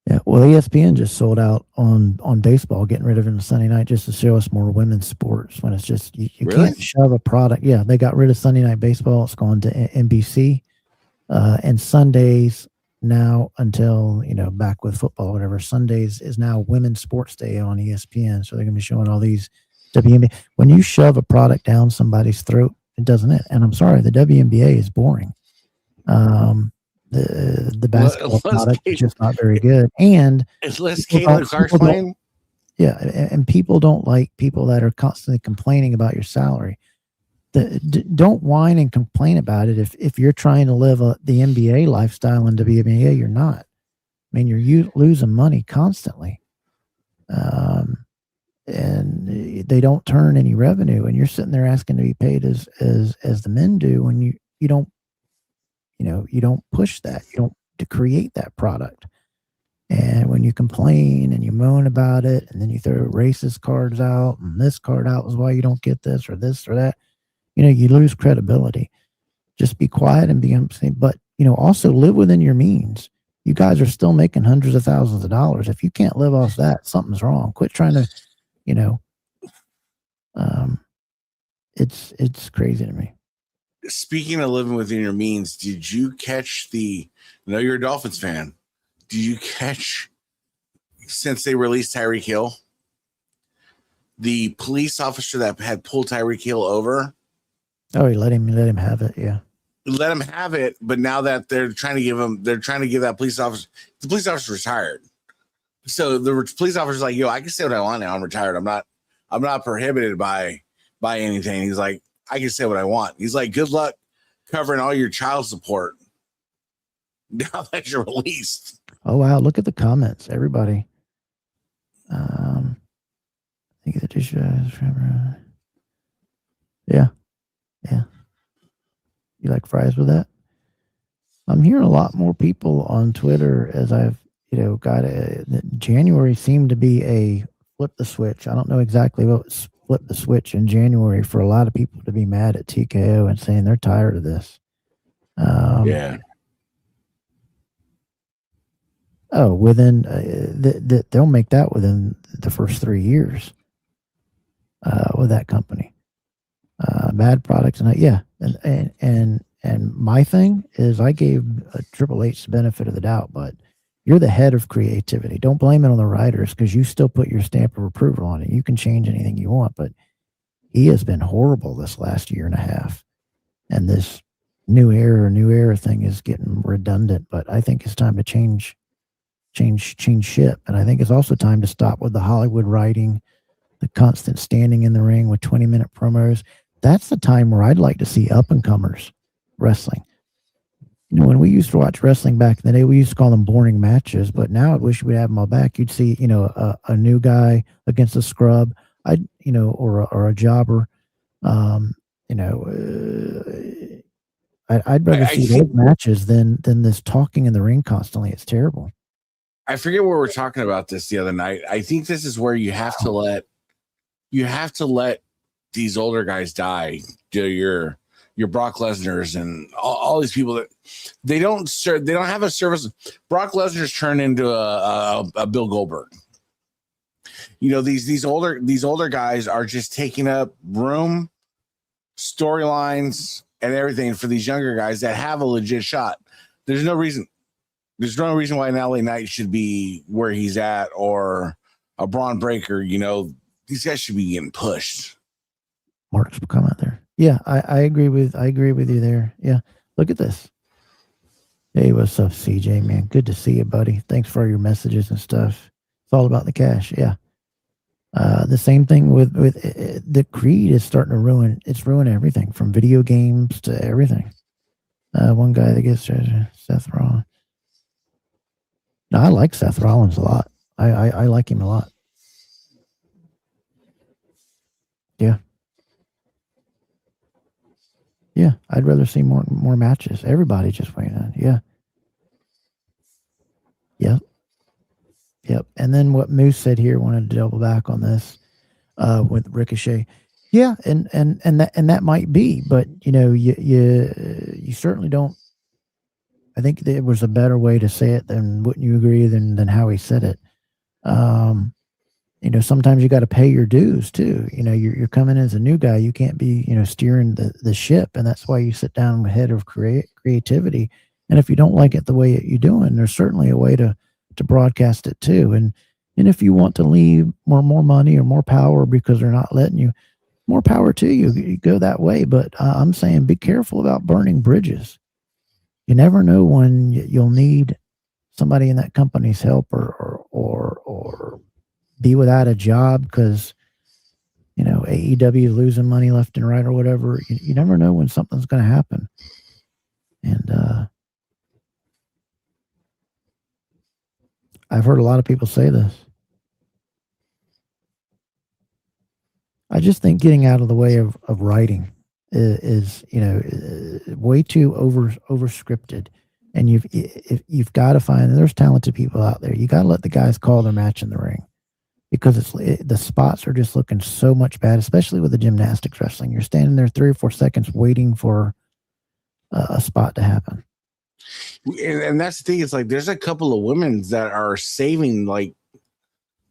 Yeah, well, ESPN just sold out on baseball, getting rid of it on Sunday night just to show us more women's sports. When it's just you Really? Can't shove a product. Yeah, they got rid of Sunday night baseball. It's gone to NBC, and Sundays now until back with football, or whatever. Sundays is now Women's Sports Day on ESPN, so they're going to be showing all these WNBA. When you shove a product down somebody's throat, it doesn't it. And I'm sorry, the WNBA is boring. The basketball product is just not very good. And unless Caitlin Clark's playing. Yeah, and people don't like people that are constantly complaining about your salary. Don't whine and complain about it if you're trying to live the NBA lifestyle in WNBA. You're not. I mean, you're losing money constantly. And they don't turn any revenue, and you're sitting there asking to be paid as the men do when you don't push that. You to create that product. And when you complain and you moan about it, and then you throw racist cards out, and this card out is why you don't get this or that, you lose credibility. Just be quiet and be understanding, but also live within your means. You guys are still making hundreds of thousands of dollars. If you can't live off that, something's wrong. Quit trying to, it's crazy to me. Speaking of living within your means, did you catch I know you're a Dolphins fan. Did you catch, since they released Tyreek Hill, the police officer that had pulled Tyreek Hill over? Oh, he let him have it. Yeah. Let him have it. But now that they're trying to give that police officer, the police officer retired. So the police officer's like, yo, I can say what I want now. I'm retired. I'm not prohibited by anything. He's like, I can say what I want. He's like, good luck covering all your child support now that you're released. Oh, wow. Look at the comments, everybody. I think the dish. Yeah. You like fries with that? I'm hearing a lot more people on Twitter as I've, got January seemed to be a flip the switch. I don't know exactly what was flip the switch in January for a lot of people to be mad at TKO and saying they're tired of this. Yeah. Oh, within they'll make that within the first 3 years with that company. Bad products and my thing is I gave Triple H the benefit of the doubt, but you're the head of creativity. Don't blame it on the writers because you still put your stamp of approval on it. You can change anything you want, but he has been horrible this last year and a half, and this new era thing is getting redundant. But I think it's time to change ship, and I think it's also time to stop with the Hollywood writing, the constant standing in the ring with 20-minute promos. That's the time where I'd like to see up-and-comers wrestling. When we used to watch wrestling back in the day, we used to call them boring matches, but now I wish we'd have them all back. You'd see, a new guy against a scrub, or a jobber. I'd rather see those matches than this talking in the ring constantly. It's terrible. I forget where we're talking about this the other night. I think this is where you have to let these older guys die. Your Brock Lesnar's and all these people that they don't have a service. Brock Lesnar's turned into a Bill Goldberg. These older guys are just taking up room, storylines, and everything for these younger guys that have a legit shot. There's no reason why an LA Knight should be where he's at, or a Braun Breaker. These guys should be getting pushed. Mark's come out there. Yeah, I agree with you there. Yeah, look at this. Hey, what's up, CJ, man? Good to see you, buddy. Thanks for your messages and stuff. It's all about the cash. Yeah. The same thing with the Creed is starting to ruin everything from video games to everything. One guy that gets Seth Rollins. No, I like Seth Rollins a lot. I like him a lot. Yeah. Yeah, I'd rather see more matches. Everybody just weighing in. Yeah. Yep. And then what Moose said here, wanted to double back on this with Ricochet. Yeah, and that might be, but you certainly don't. I think there was a better way to say it than, wouldn't you agree, than how he said it. Sometimes you got to pay your dues too. You're coming in as a new guy. You can't be, steering the ship. And that's why you sit down with head of creativity. And if you don't like it the way you're doing, there's certainly a way to broadcast it too. And if you want to leave more money or more power because they're not letting you, more power to you. You go that way. But I'm saying be careful about burning bridges. You never know when you'll need somebody in that company's help or be without a job because, AEW is losing money left and right or whatever. You never know when something's going to happen. And I've heard a lot of people say this. I just think getting out of the way of writing is way too over scripted. And you've got to find, there's talented people out there. You got to let the guys call their match in the ring, because the spots are just looking so much bad, especially with the gymnastics wrestling. You're standing there 3 or 4 seconds waiting for a spot to happen. And that's the thing. It's like there's a couple of women that are saving like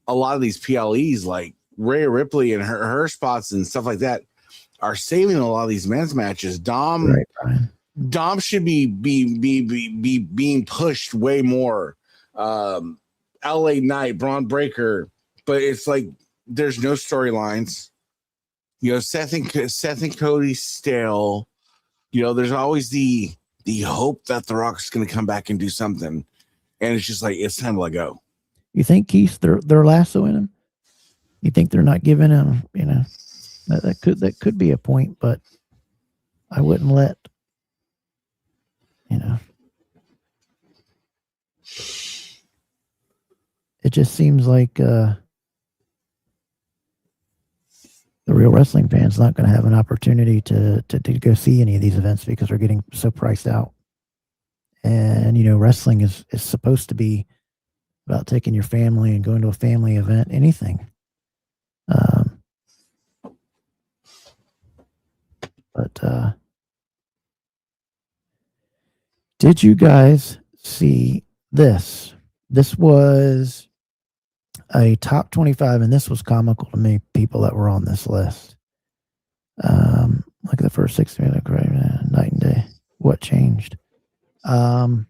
a lot of these PLEs, like Rhea Ripley and her spots and stuff like that are saving a lot of these men's matches. Dom should be being pushed way more. LA Knight, Braun Breaker, but it's like there's no storylines. You know, Seth and Cody stale. You know, there's always the hope that The Rock's going to come back and do something, and it's just like it's time to let go. You think Keith they're lassoing him? You think they're not giving him? You know, that could be a point, but I wouldn't let. You know, it just seems like the real wrestling fan's not going to have an opportunity to go see any of these events because they're getting so priced out. And, you know, wrestling is supposed to be about taking your family and going to a family event, anything. But did you guys see this? This was a top 25, and this was comical to me, people that were on this list. Like the first 6 minutes, night and day. What changed? To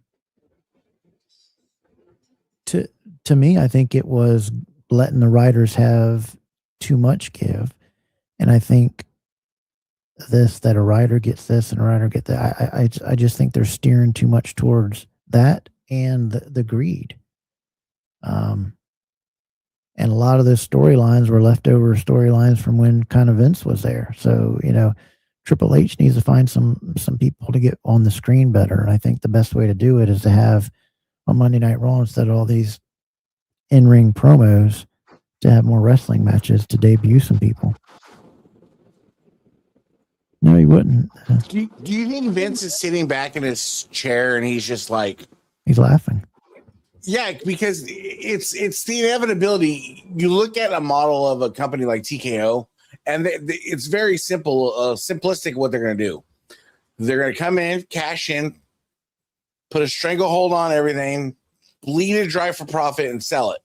me, I think it was letting the writers have too much give. And I think that a writer gets this and a writer get that. I just think they're steering too much towards that and the greed. And a lot of those storylines were leftover storylines from when kind of Vince was there. So, you know, Triple H needs to find some people to get on the screen better. And I think the best way to do it is to have on Monday Night Raw, instead of all these in-ring promos, to have more wrestling matches to debut some people. No, he wouldn't. Do you think Vince is sitting back in his chair and he's just like... He's laughing. Yeah, because it's the inevitability. You look at a model of a company like TKO, and it's very simple, simplistic what they're going to do. They're going to come in, cash in, put a stranglehold on everything, bleed it dry for profit, and sell it.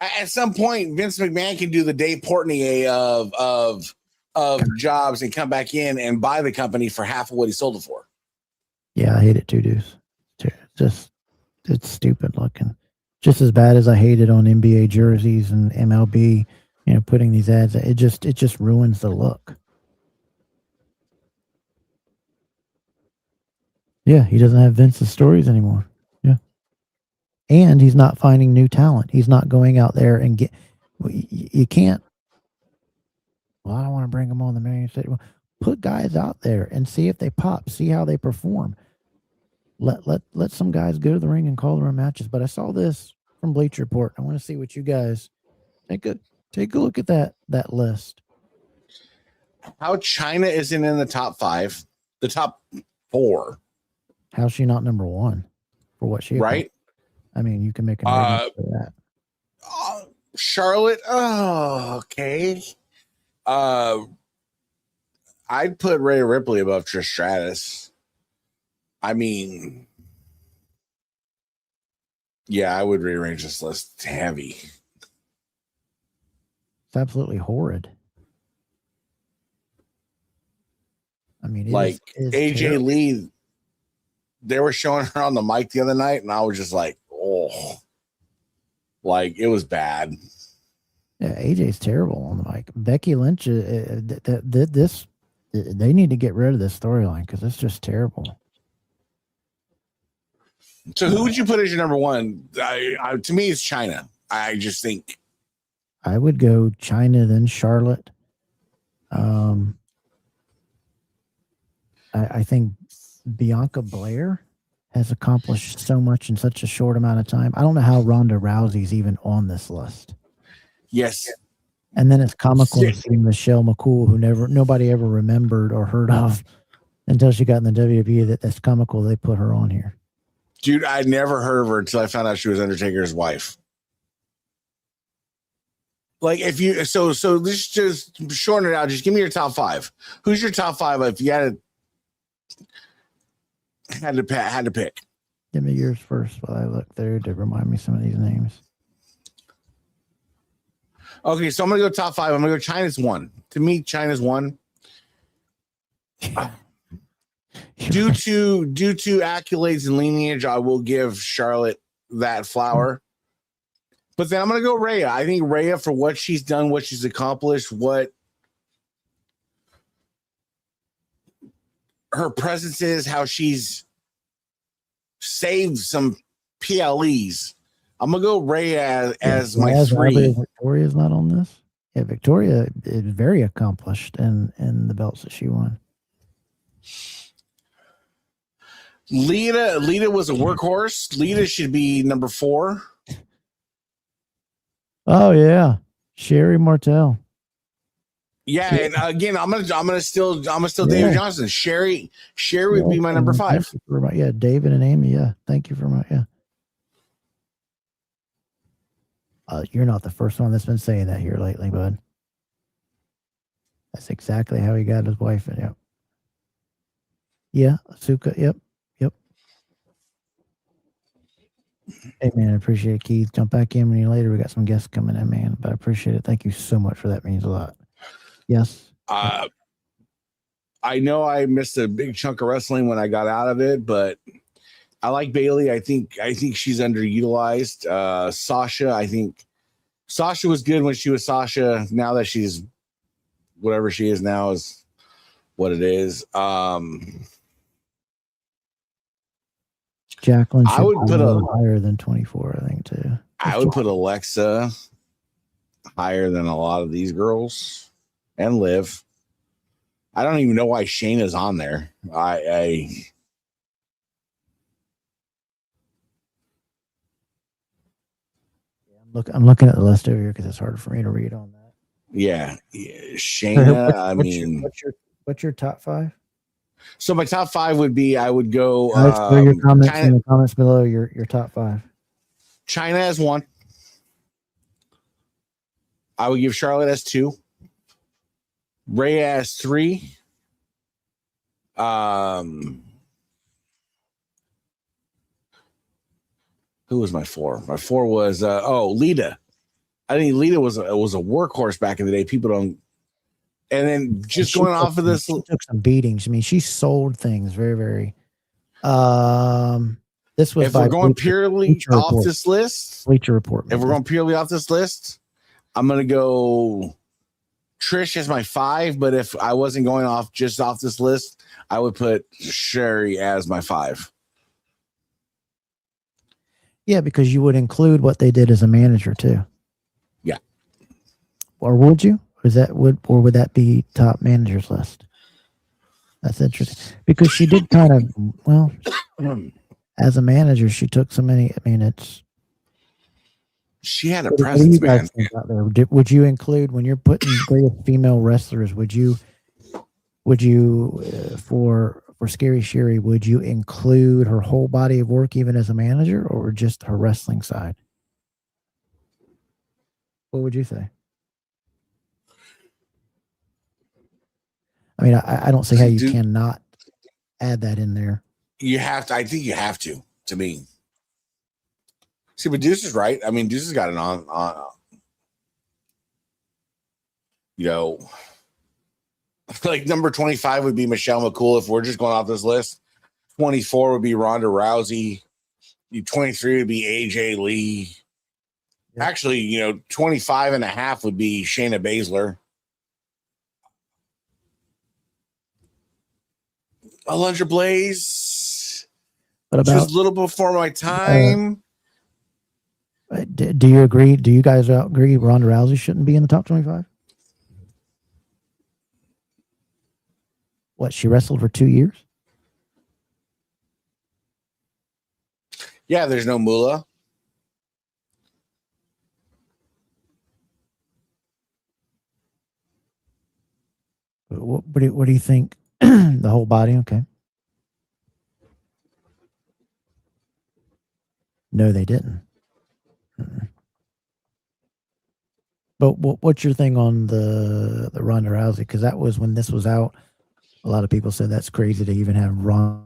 At some point, Vince McMahon can do the Dave Portnoy of jobs and come back in and buy the company for half of what he sold it for. Yeah, I hate it too, dudes. It's stupid looking. Just as bad as I hate it on NBA jerseys and MLB, you know, putting these ads. It just ruins the look. Yeah, he doesn't have Vince's stories anymore. Yeah. And he's not finding new talent. He's not going out there and you can't. Well, I don't want to bring them on the main stage. Well, put guys out there and see if they pop, see how they perform. Let some guys go to the ring and call their own matches. But I saw this from Bleacher Report. I want to see what you guys take a look at that list. How China isn't in the top 5, the top 4. How's she not number 1 for what she right? I mean, you can make an argument for that. Charlotte. Oh, okay. I'd put Rhea Ripley above Trish Stratus. I mean, yeah, I would rearrange this list. It's heavy. It's absolutely horrid. I mean, it is AJ terrible. Lee, they were showing her on the mic the other night, and I was just like, oh, like it was bad. Yeah, AJ's terrible on the mic. Becky Lynch, they need to get rid of this storyline because it's just terrible. So who would you put as your number 1? To me, it's China. I just think I would go China, then Charlotte. I think Bianca Belair has accomplished so much in such a short amount of time. I don't know how Ronda Rousey's even on this list. Yes. And then it's comical to see Michelle McCool, who nobody ever remembered or heard of, Until she got in the WWE, that's comical. They put her on here. Dude, I never heard of her until I found out she was Undertaker's wife. Like, if you so let's just shorten it out. Just give me your top 5. Who's your top 5 if you had to pick? Give me yours first while I look there to remind me some of these names. Okay, so I'm gonna go top 5. I'm gonna go China's 1. To me, China's 1. Due to accolades and lineage, I will give Charlotte that flower. But then I'm gonna go Rhea. I think Rhea, for what she's done, what she's accomplished, what her presence is, how she's saved some PLEs. I'm gonna go Rhea as my 3. Victoria's not on this. Yeah, Victoria is very accomplished in the belts that she won. Lita was a workhorse. Lita should be number 4. Oh yeah, Sherry Martel. Yeah, and again, I'm gonna still David Johnson. Sherry would be my number 5. Yeah, David and Amy. Yeah, thank you for my you're not the first one that's been saying that here lately, bud. That's exactly how he got his wife. And yep. Yeah, Asuka. Yep. Hey man, I appreciate it, Keith. Jump back in when you later. We got some guests coming in, man. But I appreciate it. Thank you so much for that. Means a lot. Yes. I know I missed a big chunk of wrestling when I got out of it, but I like Bailey. I think she's underutilized. Sasha, I think Sasha was good when she was Sasha. Now that she's whatever she is now is what it is. Jacqueline, I would put a higher than 24, I think, too. I would put Alexa higher than a lot of these girls, and Liv. I don't even know why Shayna's on there. I'm looking at the list over here because it's hard for me to read on that. Yeah, Shayna. What's your top 5? So my top 5 would be, I would go your comments in the comments below your top 5. China as 1. I would give Charlotte as 2. Rhea as 3. Who was my 4? My 4 was Lita. I think Lita was a workhorse back in the day. People don't. And then just going off of this, she took some beatings. I mean, she sold things very, very. This was if we're going purely off this list, Bleacher Report. If we're going purely off this list, I'm gonna go Trish as my 5. But if I wasn't going off this list, I would put Sherry as my 5. Yeah, because you would include what they did as a manager too. Yeah. Or would you? Would that be top managers list? That's interesting because she did kind of as a manager, she took so many. I mean, she had a presence, man. Would you include when you're putting great female wrestlers? Would you for Scary Sherry? Would you include her whole body of work even as a manager, or just her wrestling side? What would you say? I mean, I don't see how you cannot add that in there. You have to. I think you have to me. See, but Deuce is right. I mean, Deuce has got it on like number 25 would be Michelle McCool if we're just going off this list. 24 would be Ronda Rousey. 23 would be AJ Lee. Yep. Actually, 25 and a half would be Shayna Baszler. Alundra Blaze. What about, she was a little before my time. Do you agree? Do you guys agree Ronda Rousey shouldn't be in the top 25? What, she wrestled for 2 years? Yeah, there's no Moolah. What do you think? The whole body, okay. No, they didn't. But what's your thing on the Ronda Rousey? Because that was when this was out. A lot of people said that's crazy to even have Ronda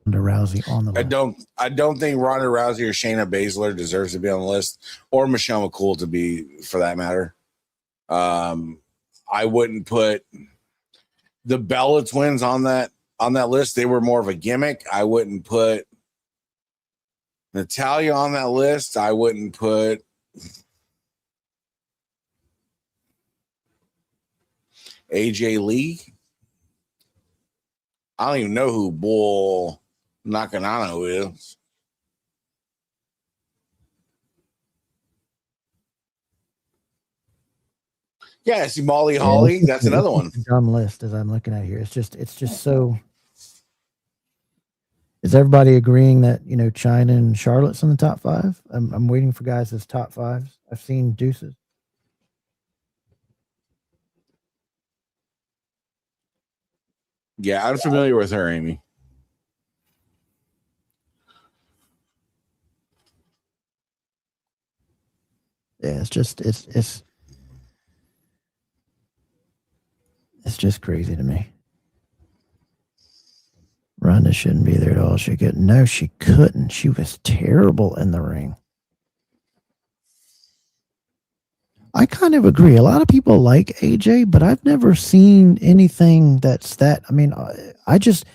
Rousey on the list. I don't think Ronda Rousey or Shayna Baszler deserves to be on the list, or Michelle McCool to be, for that matter. I wouldn't put the Bella twins on that list. They were more of a gimmick. I wouldn't put Natalia on that list. I wouldn't put AJ Lee. I don't even know who Bull Nakano is. Yeah, see Molly Holly. That's another one. Dumb list as I'm looking at here. It's just so. Is everybody agreeing that China and Charlotte's in the top 5? I'm waiting for guys as top 5s. I've seen Deuces. Yeah, I'm familiar with her, Amy. Yeah, it's just crazy to me. Ronda shouldn't be there at all. She couldn't. No, she couldn't. She was terrible in the ring. I kind of agree. A lot of people like AJ, but I've never seen anything that's that. I mean, I just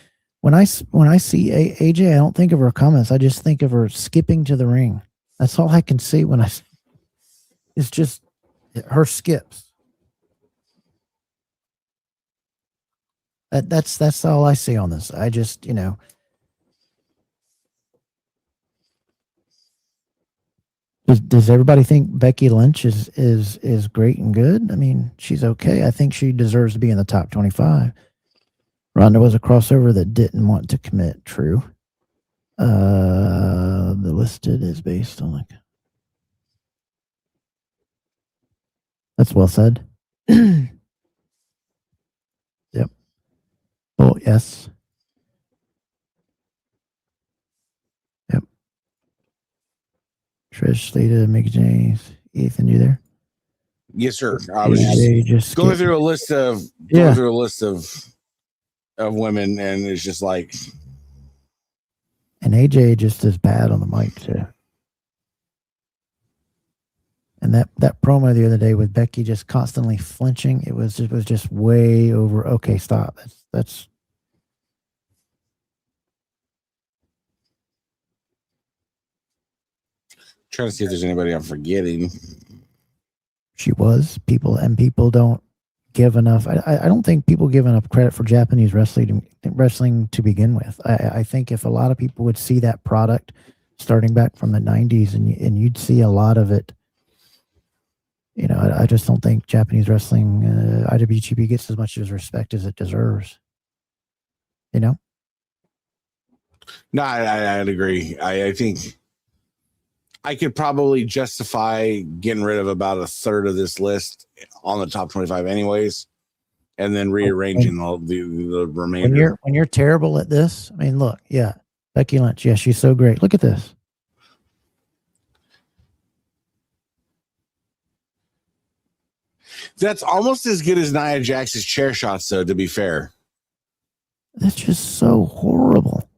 when I see AJ, I don't think of her comments. I just think of her skipping to the ring. That's all I can see when I. It's just her skips. That's all I see on this. I just Does everybody think Becky Lynch is great and good? I mean, she's okay. I think she deserves to be in the top 25. Ronda was a crossover that didn't want to commit. True. The listed is based on That's well said. Yep. Oh, yes. Yep. Trish, Lita, Mickey James, Ethan, you there? Yes, sir. I was just going through a list of women, and it's just like, and AJ just as bad on the mic too. And that promo the other day with Becky just constantly flinching, it was just way over. Okay, stop. That's trying to see if there's anybody I'm forgetting. She was. People don't give enough. I don't think people give enough credit for Japanese wrestling to begin with. I think if a lot of people would see that product starting back from the 90s and you'd see a lot of it, I just don't think Japanese wrestling, IWGP gets as much respect as it deserves. No, I'd agree. I think I could probably justify getting rid of about a third of this list on the top 25 anyways, and then rearranging all the remainder. When you're terrible at this, I mean, look, yeah, Becky Lynch, yeah, she's so great. Look at this. That's almost as good as Nia Jax's chair shots, though, to be fair. That's just so horrible.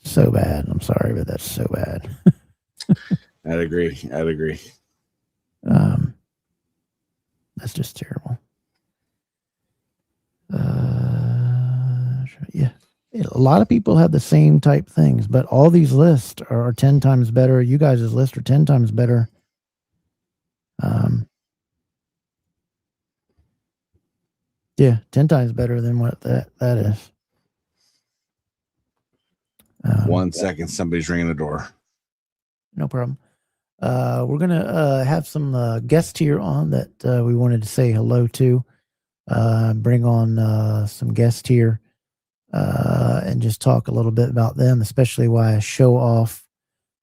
So bad. I'm sorry, but that's so bad. I'd agree. That's just terrible. Yeah. A lot of people have the same type things, but all these lists are 10 times better. You guys' list are 10 times better. Yeah, 10 times better than what that is. 1 second, somebody's ringing the door. No problem. We're gonna have some guests here on that we wanted to say hello to. Bring on some guests here and just talk a little bit about them, especially why I show off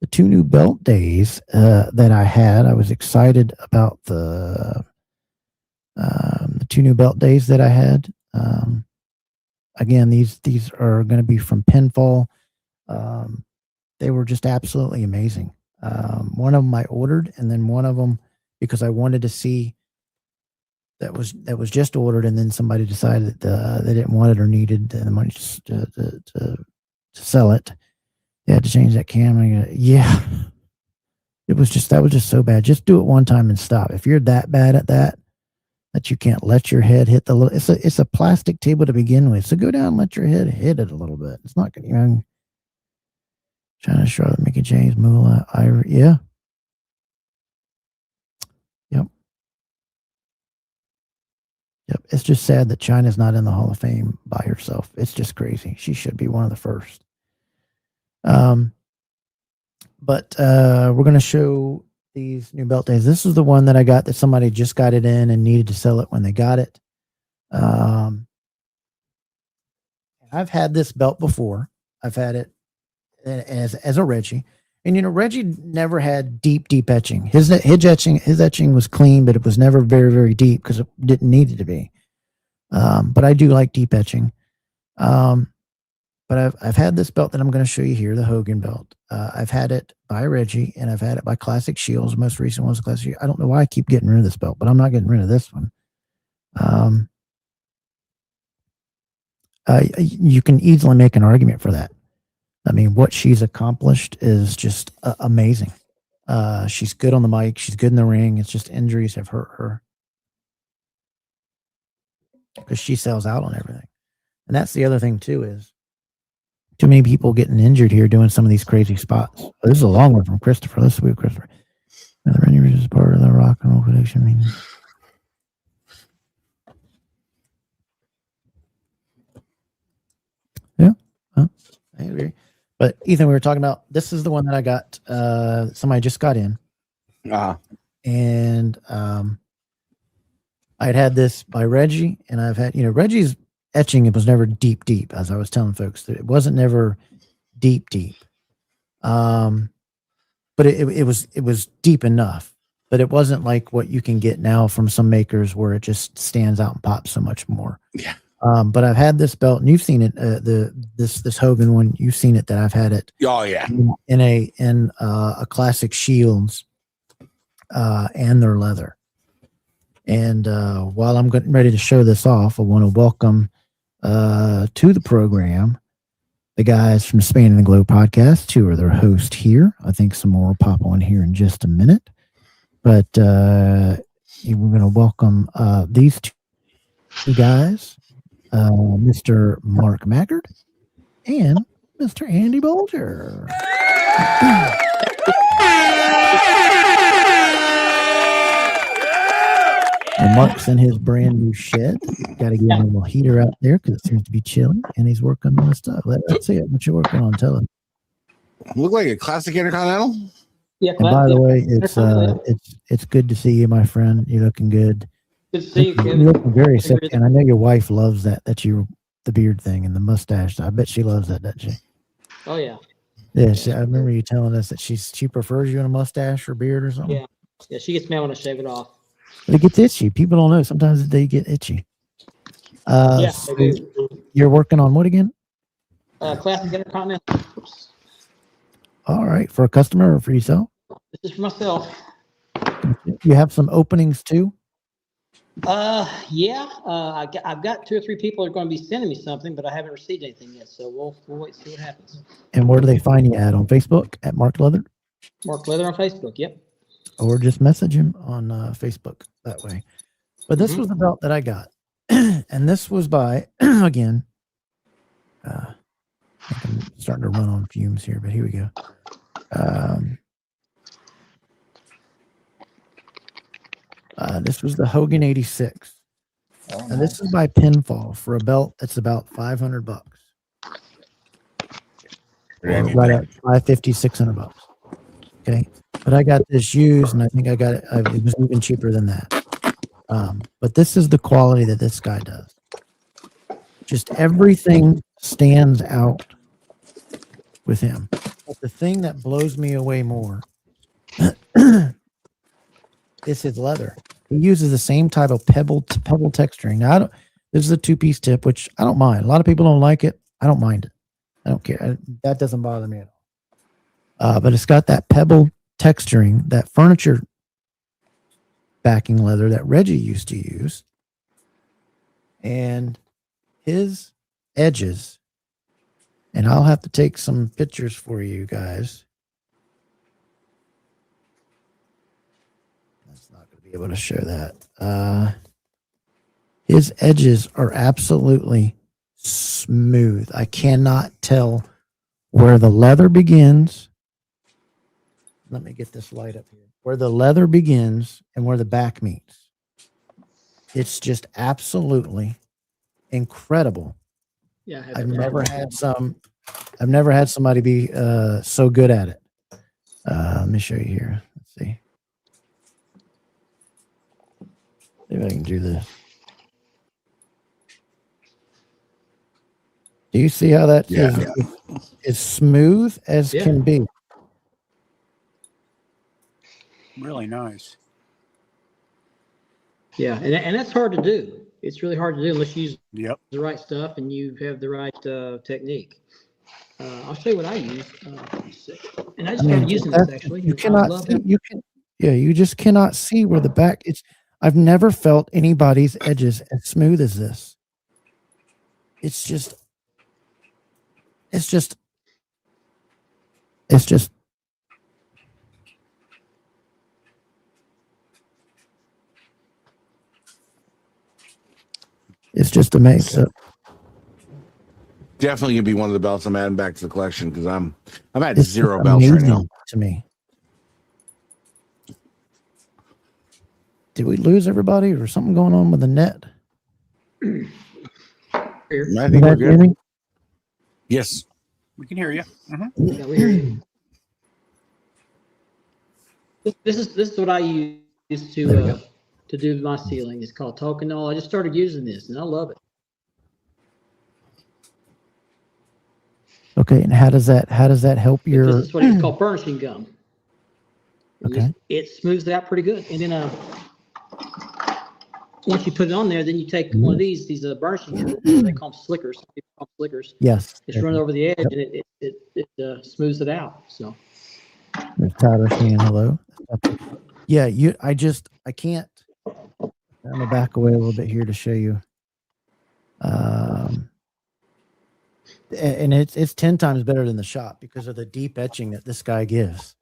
the 2 new belt days that I had. I was excited about the 2 new belt days that I had. Again, these are going to be from Pinfall. They were just absolutely amazing. One of them I ordered, and then one of them because I wanted to see that was just ordered, and then somebody decided that they didn't want it or needed the money to sell it. They had to change that camera. Yeah, that was just so bad. Just do it one time and stop. If you're that bad at that you can't let your head hit the little, it's a plastic table to begin with. So go down and let your head hit it a little bit. It's not going to. China, Charlotte, Mickey James, Moolah, Ivory. Yeah. Yep. It's just sad that China's not in the Hall of Fame by herself. It's just crazy. She should be one of the first. But we're going to show these new belt days. This is the one that I got that somebody just got it in and needed to sell it when they got it. I've had this belt before. I've had it as a Reggie, and Reggie never had deep etching. His etching was clean, but it was never very, very deep because it didn't need it to be. But I do like deep etching. But I've had this belt that I'm going to show you here, the Hogan belt. I've had it by Reggie, and I've had it by Classic Shields. The most recent one's Classic Shields. I don't know why I keep getting rid of this belt, but I'm not getting rid of this one. You can easily make an argument for that. I mean, what she's accomplished is just amazing. She's good on the mic. She's good in the ring. It's just injuries have hurt her because she sells out on everything. And that's the other thing too, is too many people getting injured here doing some of these crazy spots. Oh, this is a long one from Christopher. Let's see, Christopher. The Randy Ridge is part of the Rock and Roll Connection meeting. Yeah, well, I agree. But Ethan, we were talking about, this is the one that I got. Somebody just got in. And I had this by Reggie, and I've had, Reggie's etching, it was never deep, as I was telling folks. That it wasn't never deep. But it was deep enough. But it wasn't like what you can get now from some makers where it just stands out and pops so much more. Yeah. But I've had this belt, and you've seen it. This Hogan one, you've seen it. That I've had it. Oh yeah. In a Classic Shields, and their leather. And while I'm getting ready to show this off, I want to welcome to the program the guys from Spanning the Globe podcast, who are their host here. I think some more will pop on here in just a minute. But we're going to welcome these two guys. Mr. Mark Maggard and Mr. Andy Bolger. And Mark's in his brand new shed. Got to get a little heater out there because it seems to be chilly, and he's working on the stuff. Let's see what you're working on. Tell him. Look like a classic Intercontinental. Yeah. And by the way, it's good to see you, my friend. You're looking good. Good to see you, Kevin. You're looking very sick, and I know your wife loves that you the beard thing and the mustache. I bet she loves that, doesn't she? Oh yeah. Yeah, I remember you telling us that she prefers you in a mustache or beard or something. Yeah, she gets mad when I shave it off. But it gets itchy. People don't know. Sometimes they get itchy. So you're working on what again? Classic Intercontinental. All right, for a customer or for yourself? This is for myself. You have some openings too? Yeah. I've got 2 or 3 people that are going to be sending me something, but I haven't received anything yet. So we'll wait and see what happens. And where do they find you at? On Facebook at Mark Leather? Mark Leather on Facebook. Yep. Or just message him on Facebook that way. But this was the belt that I got. And this was by, again, I think I'm starting to run on fumes here, but here we go. This was the Hogan 86. And this is by Pinfall for a belt that's about $500. Right at $550, $600. Okay. But I got this used, and I think I got it. It was even cheaper than that. But this is the quality that this guy does. Just everything stands out with him. But the thing that blows me away more is his leather. He uses the same type of pebble texturing. Now, this is a 2-piece tip, which I don't mind. A lot of people don't like it. I don't mind it. I don't care. That doesn't bother me at all. But it's got that pebble texturing, that furniture backing leather that Reggie used to use. And his edges, and I'll have to take some pictures for you guys. That's not going to be able to show that. His edges are absolutely smooth. I cannot tell where the leather begins. Let me get this light up here. Where the leather begins and where the back meets. It's just absolutely incredible. Yeah, I've never had somebody be so good at it. Let me show you here. Let's see. See if I can do this. Do you see how that is smooth as can be? Really nice. Yeah, and that's hard to do. It's really hard to do unless you use Yep. the right stuff and you have the right technique. I'll show you what I use. And I just started using this actually. You cannot see. You just cannot see where the back. I've never felt anybody's edges as smooth as this. It's just. It's just amazing. So, Definitely gonna be one of the belts I'm adding back to the collection because I'm at it's 0 just belts right now. amazing to me. Did we lose everybody or something going on with the net? I think we're good. Yes. We can hear you. Yeah, we hear you. This is what I use to do my sealing. It's called Tokenol. I just started using this and I love it. Okay, and how does that help your? This is what it's called, burnishing gum. Okay. It smooths it out pretty good, and then once you put it on there, then you take one of these burnishing tools. They call them slickers. People call them slickers. Yes. Just run it over the edge, and it smooths it out. So. There's Tyler saying hello. Yeah, I can't. I'm gonna back away a little bit here to show you. And it's 10 times better than the shop because of the deep etching that this guy gives.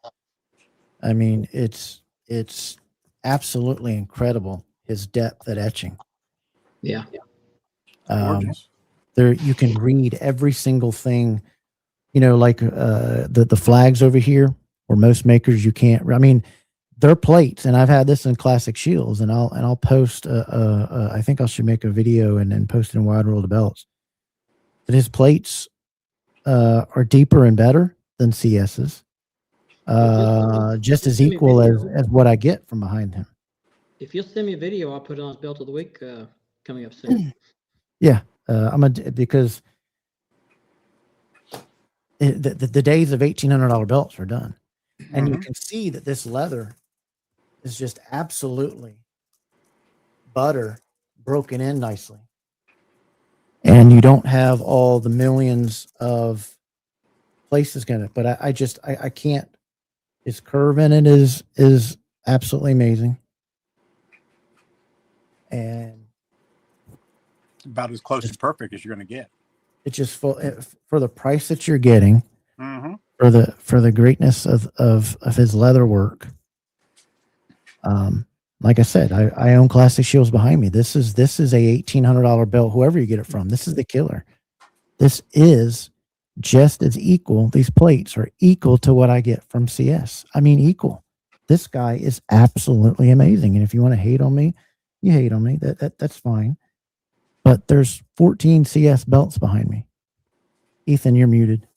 I mean, it's absolutely incredible, his depth at etching. Yeah. There you can read every single thing, like the flags over here, where most makers you can't. I mean, they're plates, and I've had this in Classic Shields, and I'll post. I think I should make a video and then post it in Wide World of Belts. That his plates are deeper and better than CS's, just as equal as what I get from behind him. If you'll send me a video, I'll put it on his Belt of the Week coming up soon. Yeah, because the days of $1,800 belts are done, and you can see that this leather is just absolutely butter broken in nicely. And you don't have all the millions of places in it, but I can't. His curve in it is absolutely amazing, and about as close to perfect as you're going to get. It's just for the price that you're getting, for the greatness of his leather work. Like I said, I own Classic Shields behind me. This is a $1,800 belt. Whoever you get it from, this is the killer. This is just as equal. These plates are equal to what I get from CS. I mean, equal. This guy is absolutely amazing. And if you want to hate on me, you hate on me. That's fine. But there's 14 CS belts behind me. Ethan, you're muted.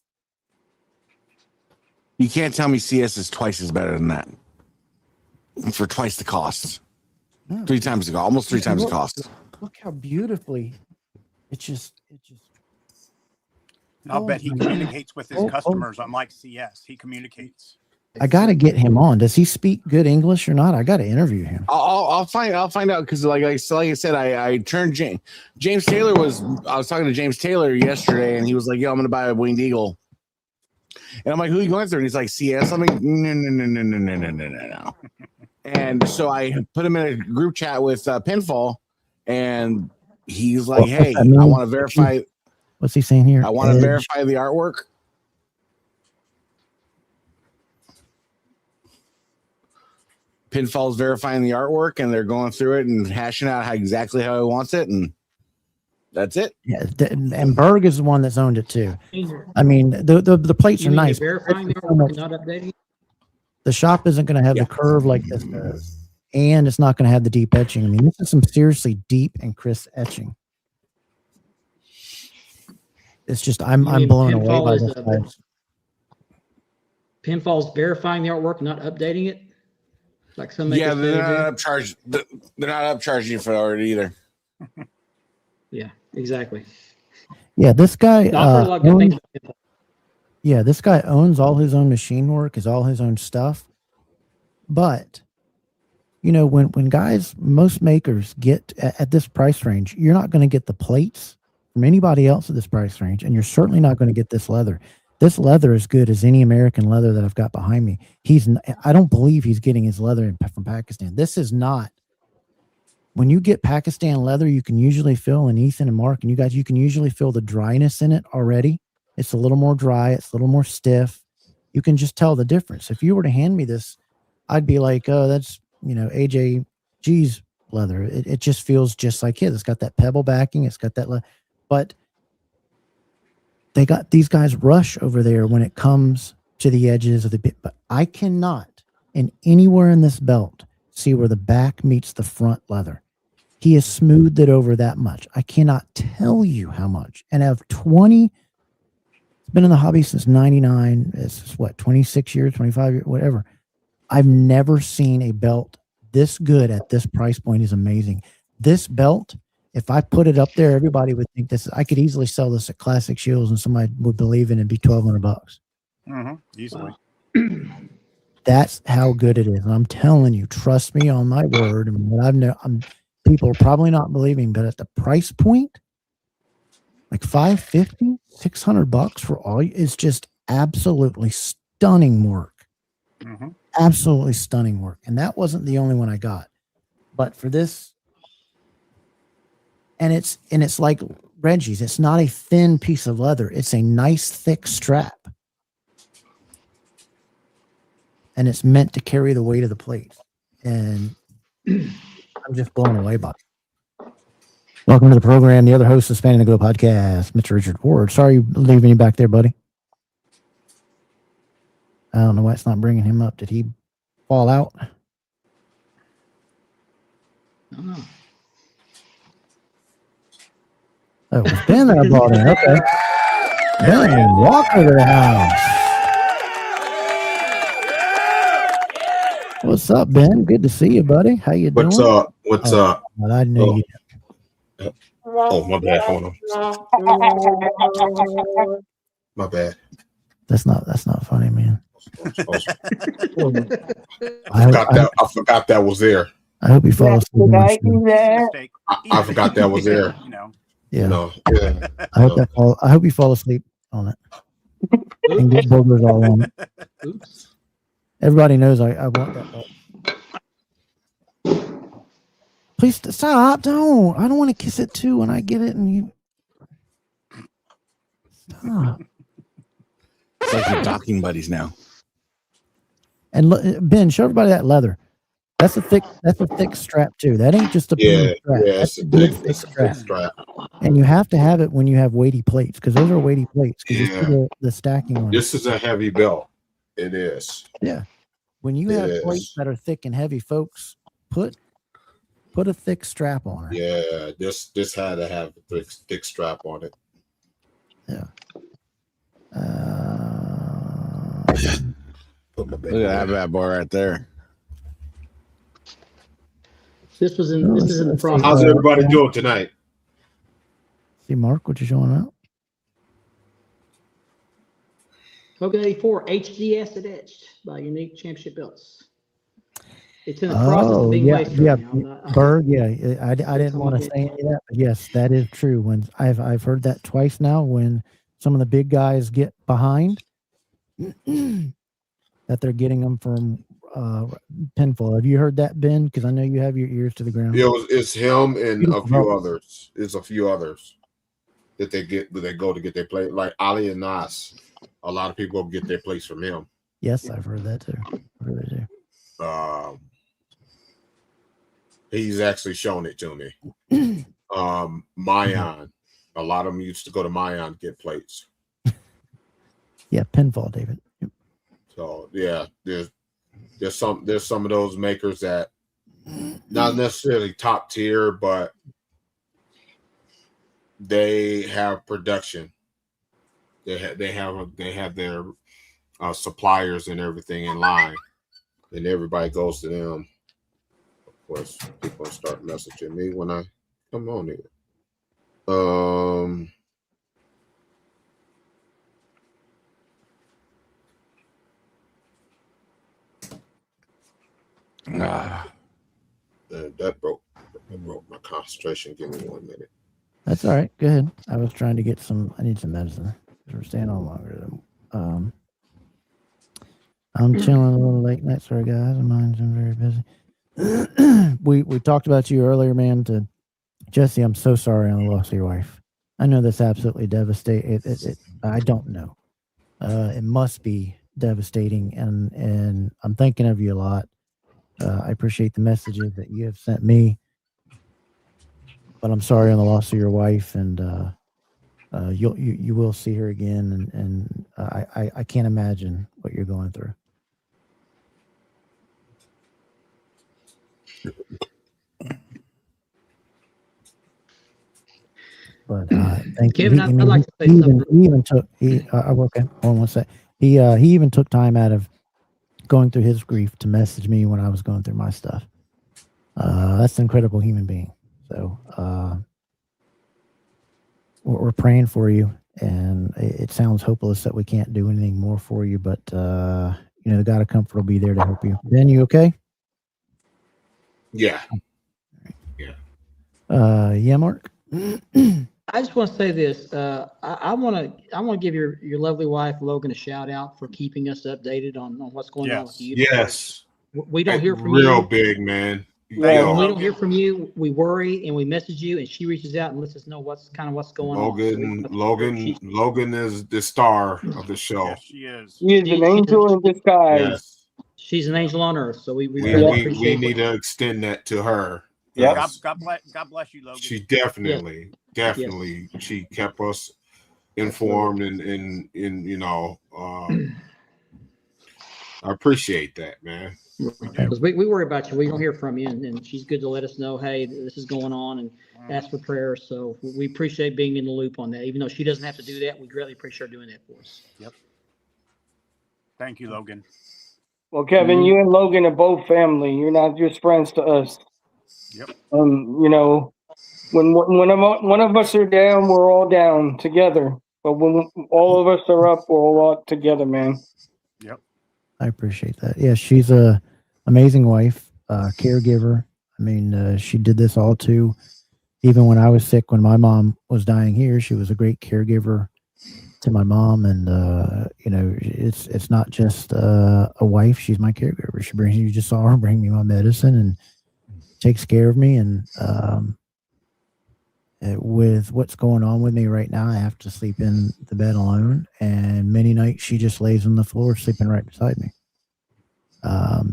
You can't tell me CS is twice as better than that. For twice the cost. No. 3 times ago, almost 3 times the cost. Look how beautifully it just And I'll bet he communicates with his customers, unlike CS. He communicates. I got to get him on. Does he speak good English or not? I got to interview him. I'll find out because like I said, I turned James Taylor I was talking to James Taylor yesterday, and he was like, "Yo, I'm gonna buy a Winged Eagle," and I'm like, "Who are you going through?" And he's like, "CS." I'm like, "No." And so I put him in a group chat with Pinfall, and he's like, "Hey, I want to verify." What's he saying here? I want to verify the artwork. Pinfall's verifying the artwork, and they're going through it and hashing out exactly how he wants it, and that's it. Yeah, and Berg is the one that's owned it too. I mean, the plates are nice. Verifying the artwork, not updating. The shop isn't going to have the curve like this does, and it's not going to have the deep etching. I mean, this is some seriously deep and crisp etching. It's just I'm blown away by this. Pinfall's verifying the artwork, not updating it. Like some they're not upcharged. They're not upcharging you for art either. Yeah, exactly. Yeah, this guy. This guy owns all his own machine work, is all his own stuff. But you know, when guys, most makers get at this price range, you're not going to get the plates from anybody else at this price range, and you're certainly not going to get this leather. This leather is good as any American leather that I've got behind me. I don't believe he's getting his leather from Pakistan. This is not. When you get Pakistan leather, you can usually feel, and Ethan and Mark and you guys, you can usually feel the dryness in it already. It's a little more dry. It's a little more stiff. You can just tell the difference. If you were to hand me this, I'd be like, oh, that's, AJG's leather. It just feels just like his. It's got that pebble backing. It's got that, but these guys rush over there when it comes to the edges of the bit, but I cannot in anywhere in this belt see where the back meets the front leather. He has smoothed it over that much. I cannot tell you how much. And I've been in the hobby since 99. It's 26 years, 25 years, whatever. I've never seen a belt this good at this price point. Is amazing. This belt, if I put it up there, everybody would think this. I could easily sell this at Classic Shields, and somebody would believe it and it'd be $1,200. Easily. That's how good it is. And I'm telling you, trust me on my word. I mean, people are probably not believing, but at the price point, like $550, $600 for all, is just absolutely stunning work. Absolutely stunning work. And that wasn't the only one I got. But for this, and it's like Reggie's, it's not a thin piece of leather. It's a nice thick strap. And it's meant to carry the weight of the plate. And I'm just blown away by it. Welcome to the program. The other host of Spanning the Globe podcast, Mr. Richard Ward. Sorry leaving you back there, buddy. I don't know why it's not bringing him up. Did he fall out? Oh, it's Ben that I brought in. Okay. Ben, Walker to the house. What's up, Ben? Good to see you, buddy. How you doing? What's up? What's up? Well, I know you. Oh, my bad. Hold on. My bad. That's not funny, man. I forgot that was there. I hope you fall asleep. I forgot that was there. Yeah. I hope you fall asleep on it. And get boogers all on it. Oops. Everybody knows I want that belt. Please stop. Don't. I don't want to kiss it too when I get it and you. Stop. It's like you're docking buddies now. And look, Ben, show everybody that leather. That's a thick strap too. That ain't just a strap. Yeah, that's a good thick strap. And you have to have it when you have weighty plates, because those are weighty plates. Because you see the stacking one. This is a heavy belt. It is. Yeah. When you have plates that are thick and heavy, folks, put a thick strap on it. Yeah, this had to have a thick strap on it. Yeah. Look at that bad boy right there. This is in the process. How's everybody doing tonight? See, Mark, what you showing out? Logan 84 HDS etched by Unique Championship Belts. It's in the process of being laced right now. I'm not, Berg, I didn't want to say any of that, but yes, that is true. When I've heard that twice now, when some of the big guys get behind, that they're getting them from Pinfall. Have you heard that, Ben? Because I know you have your ears to the ground. It's him and Beautiful a few others. It's a few others that they go to get their plate. Like Ali and Nas, a lot of people get their place from him. Yes, I've heard that too. He's actually shown it to me. Mayan, a lot of them used to go to Mayan to get plates. Yeah, Pinfall, David. Yep. So yeah, there's some of those makers that not necessarily top tier, but they have production. They have their suppliers and everything in line, and everybody goes to them. Of course, people start messaging me when I come on here. That broke my concentration. Give me 1 minute. That's all right. Go ahead. I was trying to get some. I need some medicine. We're staying on longer. I'm chilling a little late night. Sorry, guys. Mine's been very busy. we talked about you earlier, man. To Jesse, I'm so sorry on the loss of your wife. I know that's absolutely devastating. I don't know. It must be devastating, and I'm thinking of you a lot. I appreciate the messages that you have sent me, but I'm sorry on the loss of your wife, and you will see her again, and I can't imagine what you're going through. But thank Kevin, you. I'd like to say something. He even took. Okay. Hold on one sec. He even took time out of going through his grief to message me when I was going through my stuff. That's an incredible human being. So we're praying for you, and it sounds hopeless that we can't do anything more for you, but the God of Comfort will be there to help you. Ben, you okay? Yeah. Yeah, Mark. I just want to say this. I want to give your lovely wife Logan a shout out for keeping us updated on what's going on with you. Yes. We don't hear from real you. big, man. Yeah, when we don't hear from you, we worry and we message you, and she reaches out and lets us know what's going on. Logan is the star of the show. Yes, she is. She is an angel in disguise. Yes. She's an angel on earth, so we We appreciate need to extend that to her. Yeah. God bless you, Logan. She definitely, she kept us informed and I appreciate that, man. Because we worry about you. We don't hear from you, and she's good to let us know, hey, this is going on, and ask for prayers. So we appreciate being in the loop on that. Even though she doesn't have to do that, we greatly appreciate her doing that for us. Yep. Thank you, Logan. Well, Kevin, you and Logan are both family. You're not just friends to us. Yep. When one of us are down, we're all down together. But when all of us are up, we're all up together, man. Yep. I appreciate that. Yeah, she's a amazing wife, caregiver. I mean, she did this all too. Even when I was sick, when my mom was dying here, she was a great caregiver to my mom. And it's not just a wife; she's my caregiver. She brings, you just saw her bring me my medicine and takes care of me. And with what's going on with me right now, I have to sleep in the bed alone, and many nights she just lays on the floor sleeping right beside me.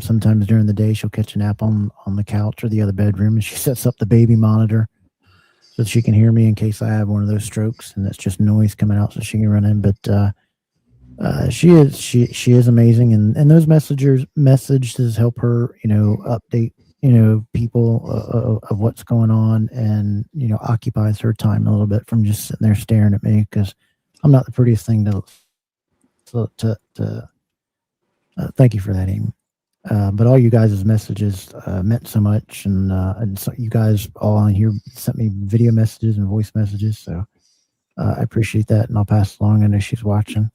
Sometimes during the day she'll catch a nap on the couch or the other bedroom, and she sets up the baby monitor so that she can hear me in case I have one of those strokes, and that's just noise coming out so she can run in. But she is amazing, and those messages help her update people of what's going on, and occupies her time a little bit from just sitting there staring at me, because I'm not the prettiest thing to thank you for that, Amy. But all you guys' messages meant so much, and so you guys all on here sent me video messages and voice messages, so I appreciate that, and I'll pass it along. I know she's watching.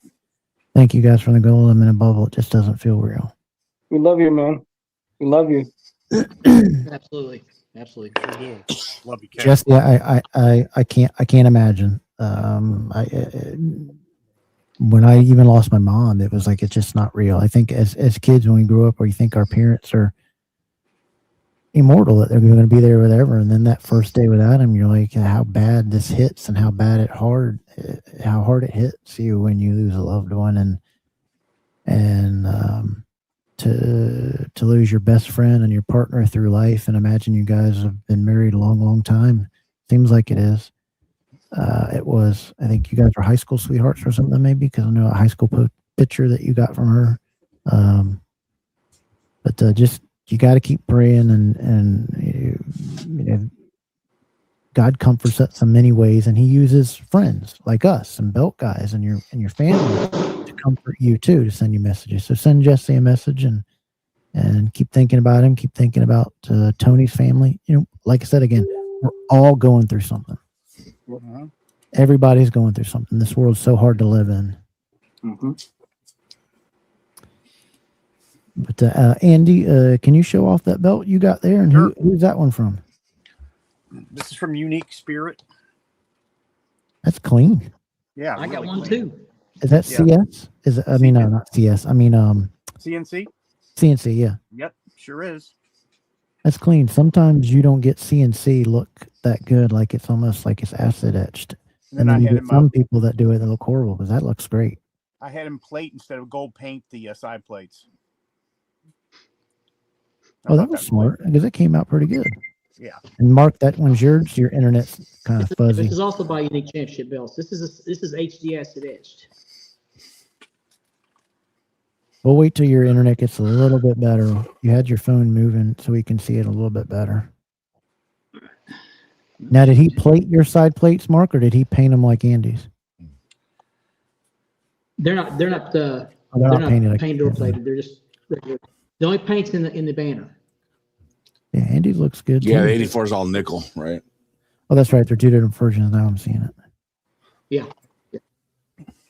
Thank you guys for the gold. I'm in a bubble. It just doesn't feel real. We love you, man. We love you. Absolutely. Absolutely. Sure do. Love you, Cat. Jesse, I can't imagine. When I even lost my mom, it was like, it's just not real. I think as kids, when we grow up, we think our parents are immortal, that they're going to be there forever, and then that first day without them, you're like, how bad this hits, and how hard it hits you when you lose a loved one, and to lose your best friend and your partner through life. And imagine you guys have been married a long time. Seems like it is. It was, I think you guys were high school sweethearts or something, maybe, because I know a high school picture that you got from her. But just, you got to keep praying, and you know, God comforts us in many ways, and He uses friends like us and belt guys and your family to comfort you too, to send you messages. So send Jesse a message, and keep thinking about him. Keep thinking about Tony's family. You know, like I said again, we're all going through something. Mm-hmm. Everybody's going through something. This world's so hard to live in. Mm-hmm. But Andy, can you show off that belt you got there? And Sure. who's that one from? This is from Unique Spirit. That's clean. Yeah, I got really one clean. too. Is that Yeah. CS? Is it, I mean, no, not CS. I mean, CNC. CNC. Yeah, Yep, sure is. that's clean. Sometimes you don't get CNC look that good. Like it's almost like it's acid etched. And And then I then you had get him. some people that do it that look horrible, because that looks great. I had him plate instead of gold paint the side plates. I Oh, that thought was cool. smart, because it came out pretty good. Yeah. And Mark, that one's yours. Your internet's kind of fuzzy. This is also by Unique Championship Belts. This is HD acid etched. We'll wait till your internet gets a little bit better. You had your phone moving so we can see it a little bit better. Now, did he plate your side plates, Mark, or did he paint them like Andy's? They're not they're not painted like or plated. They're just regular. The only paint's in the banner. Yeah, Andy's looks good. Yeah, too. the 84 is all nickel, right? Oh, that's right. They're two different versions. Now I'm seeing it. Yeah.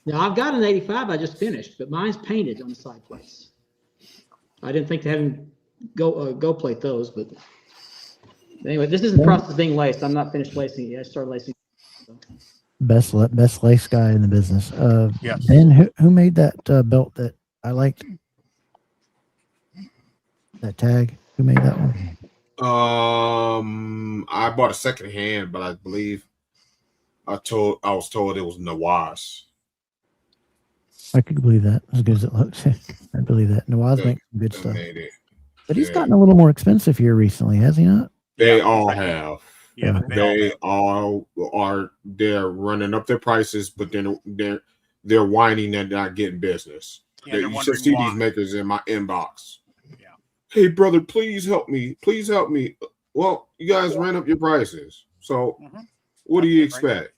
Now I've got an 85 I just finished, but mine's painted on the side plates. I didn't think to have him go plate those, but anyway, this is in the process of being laced. I'm not finished lacing yet. I started lacing. Best lace guy in the business. Yes. Ben, who made that belt that I liked? That tag. Who made that one? I bought a second hand, but I believe I was told it was Nawaz. I could believe that, as good as it looks. I believe that. Nawaz Yeah, makes some good They stuff. made it. But he's Yeah. gotten a little more expensive here recently, has he not? They Yeah. all have. Yeah, They all are. They're running up their prices, but then they're whining and not getting business. Yeah, they're You should wondering see why. these makers in my inbox. Yeah. Hey, brother, please help me. Please help me. Well, you guys ran up your prices, so Mhm. what do you That's it, right? expect?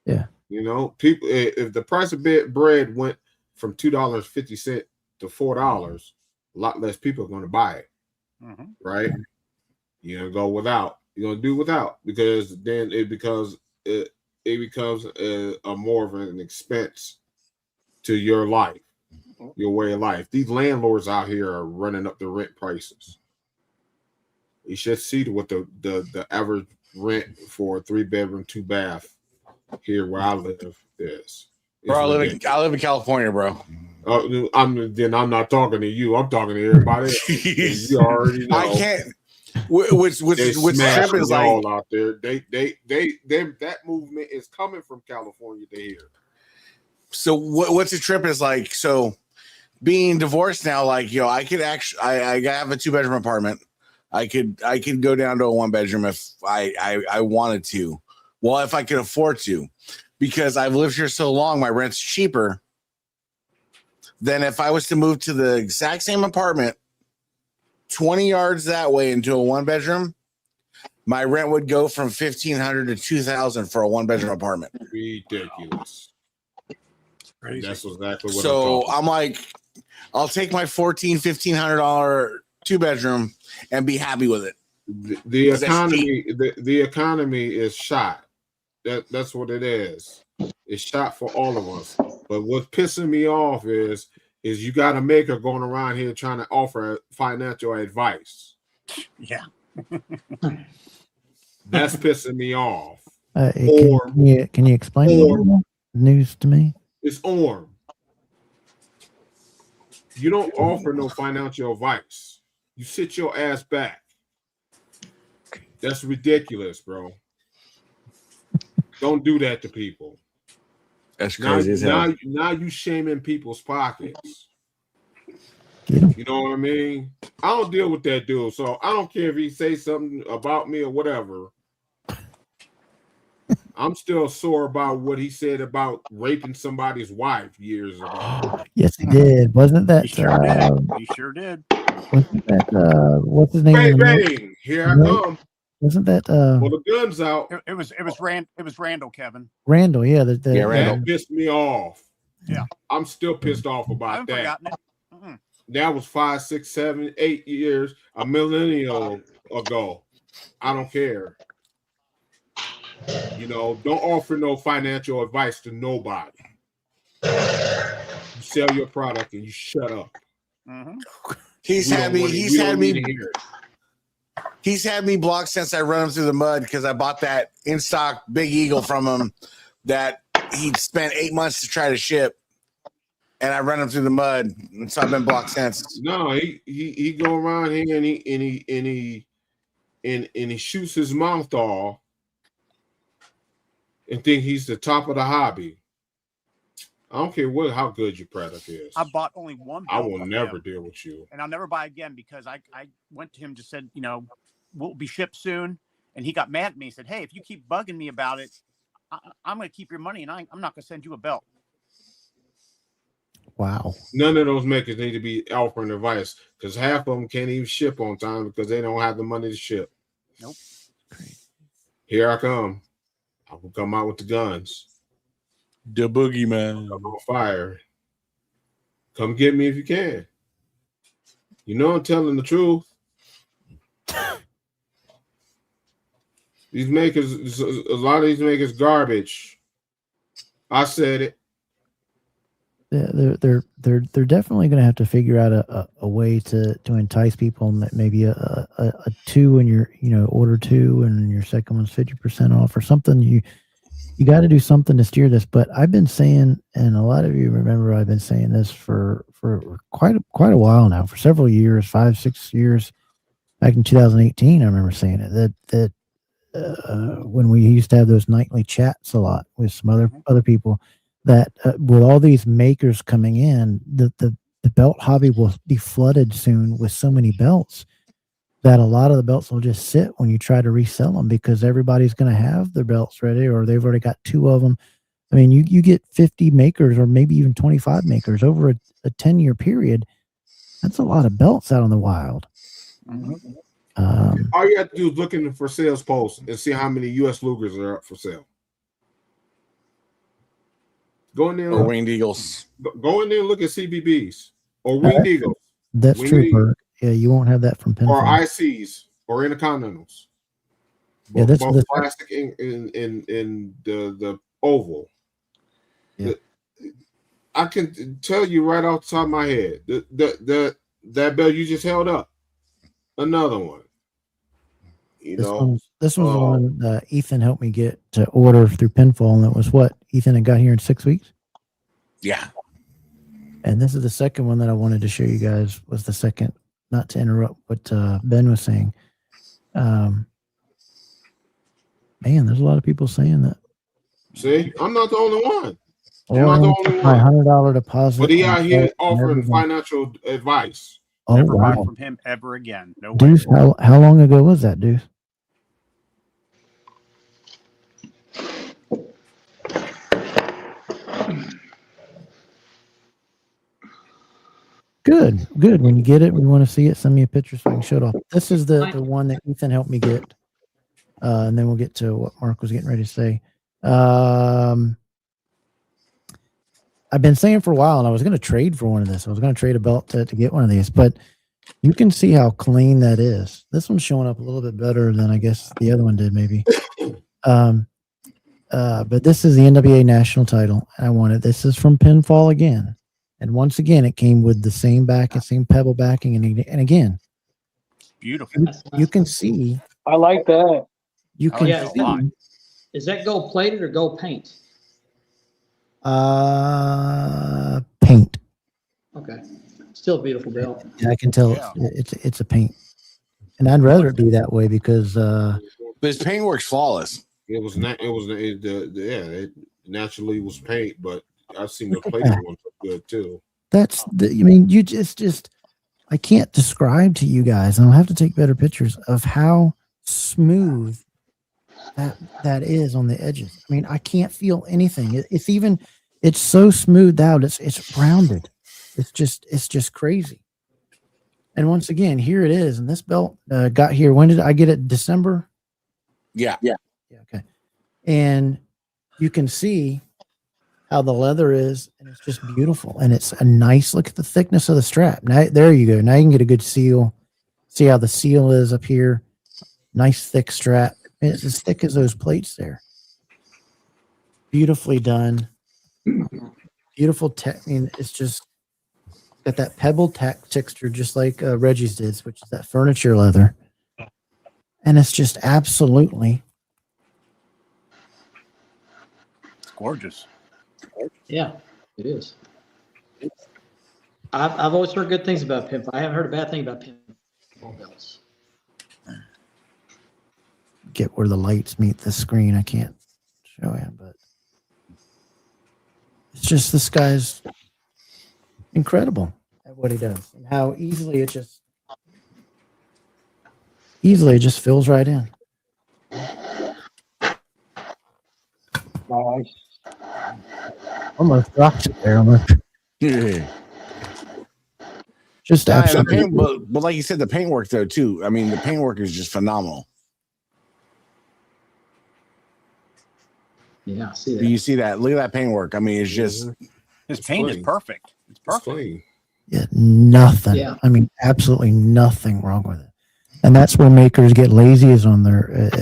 Yeah. You know, people. If the price of bread went from $2.50 to $4, a lot less people are going to buy it, Mhm. right? You're gonna go without. You're gonna do without, because then it becomes a more of an expense to your life, your way of life. These landlords out here are running up the rent prices. You should see what the average rent for a 3-bedroom, 2-bath here where I live is. Bro, I ridiculous. live in California, bro. I'm not talking to you. I'm talking to everybody else. Jeez. You already know. I can't. Which They trip smashing is like? y'all out there. That movement is coming from California to here. So what's the trip is like? So being divorced now, like, yo, I could actually, I have a 2-bedroom apartment. I could go down to a 1-bedroom if I wanted to. Well, if I could afford to, because I've lived here so long, my rent's cheaper than if I was to move to the exact same apartment 20 yards that way into a 1-bedroom. My rent would go from $1,500 to $2,000 for a 1-bedroom apartment. Ridiculous. Crazy. That's exactly what So I'm I'm like, I'll take my $1,500 2-bedroom and be happy with it. The economy is shot. That's what it is. It's shot for all of us. But what's pissing me off is you got a maker going around here trying to offer financial advice. Yeah. That's pissing me off. Can you explain news to me? It's ORM. You don't offer no financial advice. You sit your ass back. That's ridiculous, bro. Don't do that to people. That's crazy as hell. Now you shaming people's pockets. You know what I mean? I don't deal with that dude, so I don't care if he say something about me or whatever. I'm still sore about what he said about raping somebody's wife years ago. Yes, he did. Wasn't that? He sure did. He sure did. Wasn't that? What's his name? Bang bang! Here I come. Wasn't that? Well, the gun's out. It was Randall, Kevin. Randall, yeah. Randall pissed me off. Yeah, I'm still pissed off I about haven't that. forgotten it. Mm-mm. That was 5, 6, 7, 8 years, a millennium ago. I don't care. You know, don't offer no financial advice to nobody. You sell your product and you shut up. Mm-hmm. He's had me blocked since I run him through the mud because I bought that in stock Big Eagle from him that he spent 8 months to try to ship, and I run him through the mud, and so I've been blocked since. No, he go around here and he shoots his mouth off and think he's the top of the hobby. I don't care how good your product is. I bought only one. I will never deal with you, and I'll never buy again because I went to him, just said, we'll be shipped soon, and he got mad at me. He said, "Hey, if you keep bugging me about it, I'm going to keep your money, and I'm not going to send you a belt." Wow. None of those makers need to be offering advice because half of them can't even ship on time because they don't have the money to ship. Nope. Here I come. I will come out with the guns. The boogeyman. I'm on fire. Come get me if you can. You know I'm telling the truth. These makers, a lot of these makers, garbage. I said it. They're definitely going to have to figure out a way to entice people. Maybe a 2 and your order 2 and your second one's 50% off or something. You got to do something to steer this. But I've been saying, and a lot of you remember, I've been saying this for quite a while now, for several years, 5, 6 years. Back in 2018, I remember saying it that when we used to have those nightly chats a lot with some other people, that with all these makers coming in, the belt hobby will be flooded soon with so many belts that a lot of the belts will just sit when you try to resell them because everybody's going to have their belts ready or they've already got 2 of them. I mean, you get 50 makers or maybe even 25 makers over a 10-year period. That's a lot of belts out in the wild. Mm-hmm. All you have to do is look in for sales posts and see how many U.S. Lugers are up for sale. Go in there. Or Winged Eagles. Go in there and look at CBBs or Winged Eagles. That's true, Bert. Yeah, you won't have that from Pinfall. Or ICs or Intercontinentals. Yeah, that's both plastic in the oval. Yeah. I can tell you right off the top of my head that belt you just held up. Another one. This one's the one Ethan helped me get to order through Pinfall, and it was what Ethan had got here in 6 weeks. Yeah. And this is the second one that I wanted to show you guys. Was the second, not to interrupt what Ben was saying. Man, there's a lot of people saying that. See, I'm not the only one. I'm not the only one. $100 deposit. But he out here offering financial advice. Oh, never wow. buy from him ever again. No Deuce, way. how long ago was that, Deuce? Good. When you get it, we want to see it. Send me a picture so I can show it off. This is the one that Ethan helped me get. And then we'll get to what Mark was getting ready to say. I've been saying for a while, and I was going to trade for one of this. I was going to trade a belt to get one of these, but you can see how clean that is. This one's showing up a little bit better than I guess the other one did, maybe. But this is the NWA national title. And I wanted this is from Pinfall again. And once again, it came with the same back and same pebble backing. And again, Beautiful. you can see. I like that. You I can like that a lot. see. Is that gold plated or gold paint? Paint. Okay. Still a beautiful belt. Yeah, I can tell Yeah. it's a paint. And I'd rather it be that way because But his paintwork's flawless. It naturally was paint, but I've seen the Look at plated that. ones look good too. that's the, I mean, you just I can't describe to you guys, and I'll have to take better pictures of how smooth that is on the edges. I mean, I can't feel anything. It's so smoothed out. It's rounded. It's just crazy. And once again, here it is. And this belt got here. When did I get it? December? Yeah. Yeah. Okay. And you can see how the leather is, and it's just beautiful. And it's a nice look at the thickness of the strap. Now, there you go. Now you can get a good seal. See how the seal is up here. Nice thick strap. And it's as thick as those plates there. Beautifully done. Beautiful tech. I mean, it's just got that pebble texture, just like Reggie's did, which is that furniture leather. And it's just absolutely Gorgeous. Yeah, it is. I've always heard good things about Pinfall. I haven't heard a bad thing about Pinfall belts. get where the lights meet the screen. I can't show you, but it's just this guy's incredible at what he does and how easily it just fills right in. Nice. Almost drops it there. Almost. Yeah. Just Yeah, the absolutely. paint, but like you said, the paintwork though too. I mean, the paintwork is just phenomenal. Yeah, I see that. You see that? Look at that paintwork. I mean, it's just His paint is clean. perfect. It's It's perfect. clean. Yeah, nothing. Yeah. I mean, absolutely nothing wrong with it. And that's where makers get lazy is on their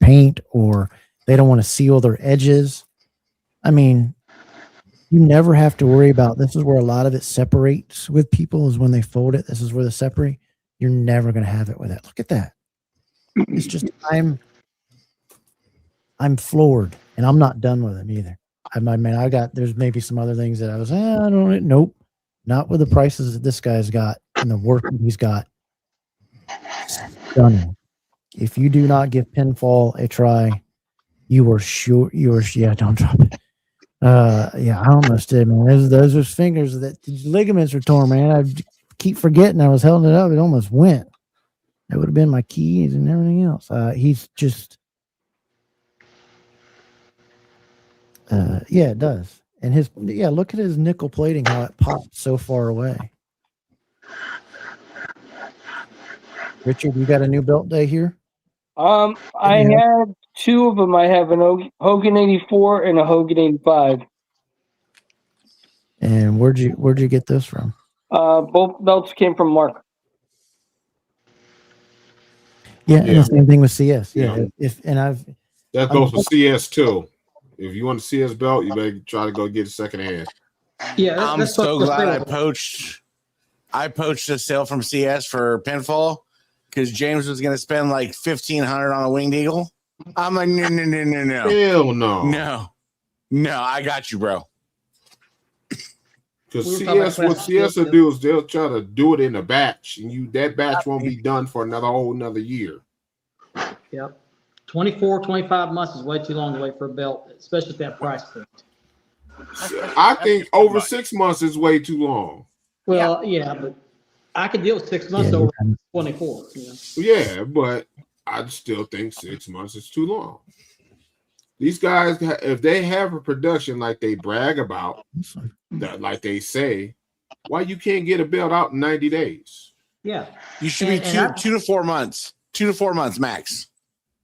paint, or they don't want to seal their edges. I mean, you never have to worry about, this is where a lot of it separates with people, is when they fold it. This is where they separate. You're never going to have it with that. Look at that. It's just, I'm floored, and I'm not done with them either. I mean, there's maybe some other things that I was, I don't, nope, not with the prices that this guy's got and the work that he's got. Stunning. If you do not give Pinfall a try, yeah, don't drop it. Yeah, I almost did, man. Those are fingers that the ligaments are torn, man. I keep forgetting I was holding it up. It almost went. That would have been my keys and everything else. He's just, yeah, it does. And look at his nickel plating, how it popped so far away. Richard, you got a new belt day here? I Yeah. have two of them. I have an Hogan 84 and a Hogan 85. And where'd you get this from? Both belts came from Mark. Yeah, and Yeah. the same thing with CS. Yeah. Yeah. That goes for CS too. If you want a CS belt, you better try to go get it secondhand. Yeah, I'm that's what so the glad sale- I poached a sale from CS for Pinfall because James was gonna spend like $1,500 on a winged eagle. I'm like, no. Hell no. No, I got you, bro. Because We were talking CS, about what CS will class- do is they'll try to do it in a batch, and that batch won't be done for another year. Yep. 24, 25 months is way too long to wait for a belt, especially at that price point. I think over 6 months is way too long. Well, yeah, but I could deal with 6 months Yeah, over 24. You know? Yeah, but I still think 6 months is too long. These guys, if they have a production like they brag about, that like they say, why you can't get a belt out in 90 days? Yeah. You should be And 2 to 4 months. 2 to 4 months max.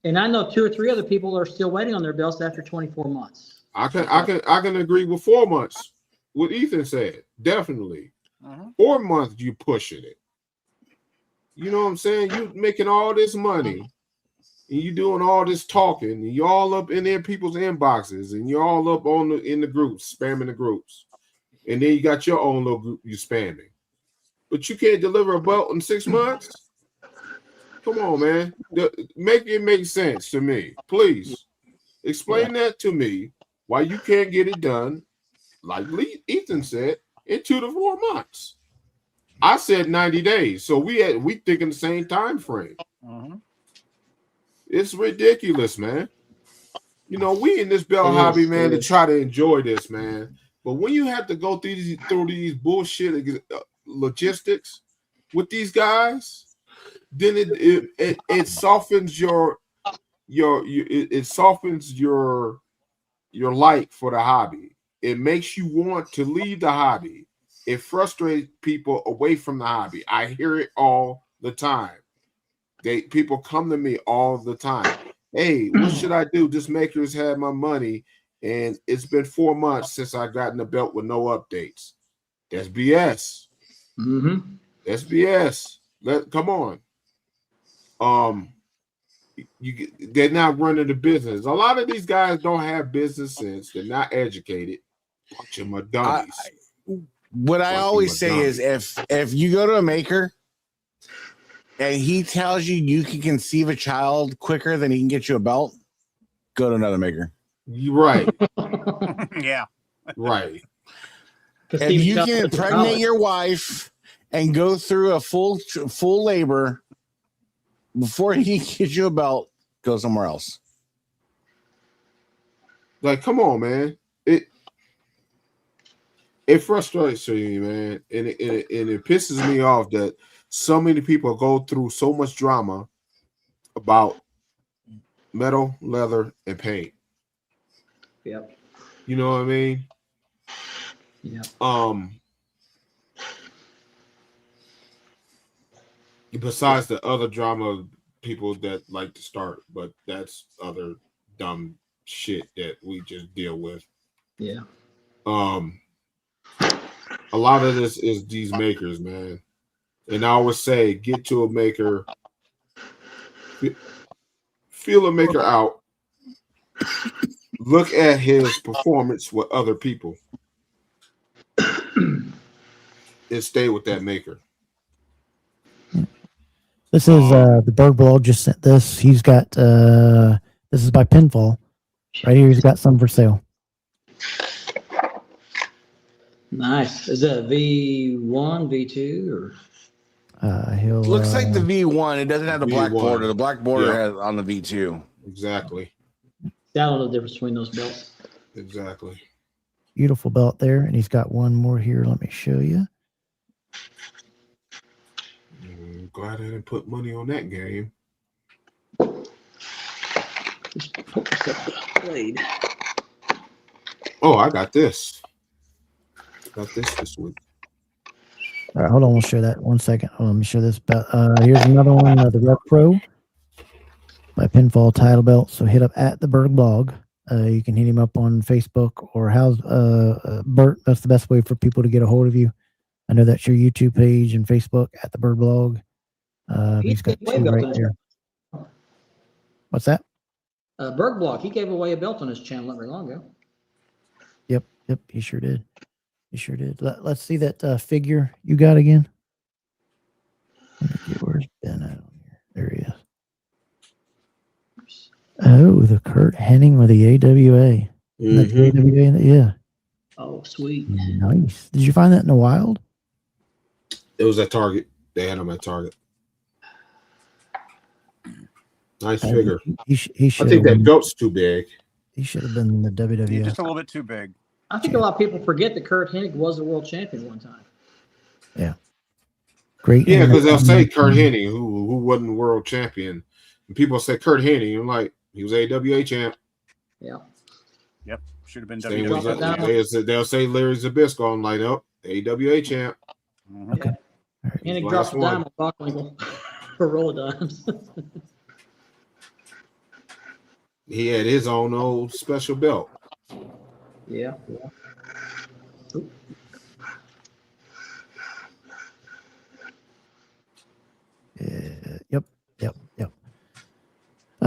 And I know 2 or 3 other people are still waiting on their belts after 24 months. I can agree with 4 months. What Ethan said, definitely. 4 months you pushing it. You know what I'm saying? You making all this money. and you doing all this talking, and you all up in there people's inboxes, and you're all up in the groups, spamming the groups, and then you got your own little group you spamming, but you can't deliver a belt in 6 months. Come on, man, make it make sense to me, please. Explain that to me. Why you can't get it done, like Ethan said, in 2 to 4 months. I said 90 days, so we thinking the same time frame. It's ridiculous, man. You know, we in this bell hobby, man, to try to enjoy this, man. But when you have to go through these bullshit logistics with these guys, then it softens your like for the hobby. It makes you want to leave the hobby. It frustrates people away from the hobby. I hear it all the time. People come to me all the time. Hey, what should I do? This maker's had my money, and it's been 4 months since I gotten the belt with no updates. That's BS. That's BS. Come on. They're not running the business. A lot of these guys don't have business sense. They're not educated. Bunch of my dummies. What I always say is if you go to a maker and he tells you can conceive a child quicker than he can get you a belt, go to another maker. You're right. Yeah. Right. If you can impregnate your wife and go through a full labor before he gets you a belt, go somewhere else. Like, come on, man. It frustrates me, man, and it pisses me off that so many people go through so much drama about metal, leather, and paint. Yep. You know what I mean? Yeah. Besides the other drama people that like to start, but that's other dumb shit that we just deal with. Yeah. A lot of this is these makers, man. And I always say, get to a maker, feel a maker out, look at his performance with other people, and stay with that maker. This is the Berg Blog just sent this. He's got this is by Pinfall. Right here, he's got some for sale. Nice. Is that V1, V2, or? Looks like the V1. It doesn't have the black V1. border. The black border has on the V2. Exactly. I don't know the difference between those belts. Exactly. Beautiful belt there, and he's got one more here. Let me show you. I'm glad I didn't put money on that game. Just focus up the blade. Oh, I got this. Got this week. All right, hold on. We'll show that 1 second. Let me show this belt. Here's another one, the Rep Pro by Pinfall title belt. So hit up at the Berg Blog. You can hit him up on Facebook or how's Bert. That's the best way for people to get a hold of you. I know that's your YouTube page and Facebook at the Berg Blog. He's got two right there. What's that? Berg Blog. He gave away a belt on his channel not very long ago. Yep, he sure did. He sure did. Let's see that figure you got again. Let me get where's Ben at on here. There he is. Oh, the Kurt Hennig with the AWA. That's the AWA, yeah. Oh, sweet. Nice. Did you find that in the wild? It was at Target. They had them at Target. Nice figure. He should. I think that belt's too big. He should have been in the WWF. Yeah, just a little bit too big. I think a lot of people forget that Kurt Hennig was a world champion one time. Yeah. Great. Yeah, because they'll say Kurt Hennig, who wasn't world champion. And people say Kurt Hennig, I'm like, he was AWA champ. Yeah. Yep. Should have been Same WWE. they'll say Larry Zbyszko. I'm like, nope, AWA champ. Okay. All right. Hennig dropped a dime on Bockwinkel for roll of dimes. He had his own old special belt. Yeah. Yep.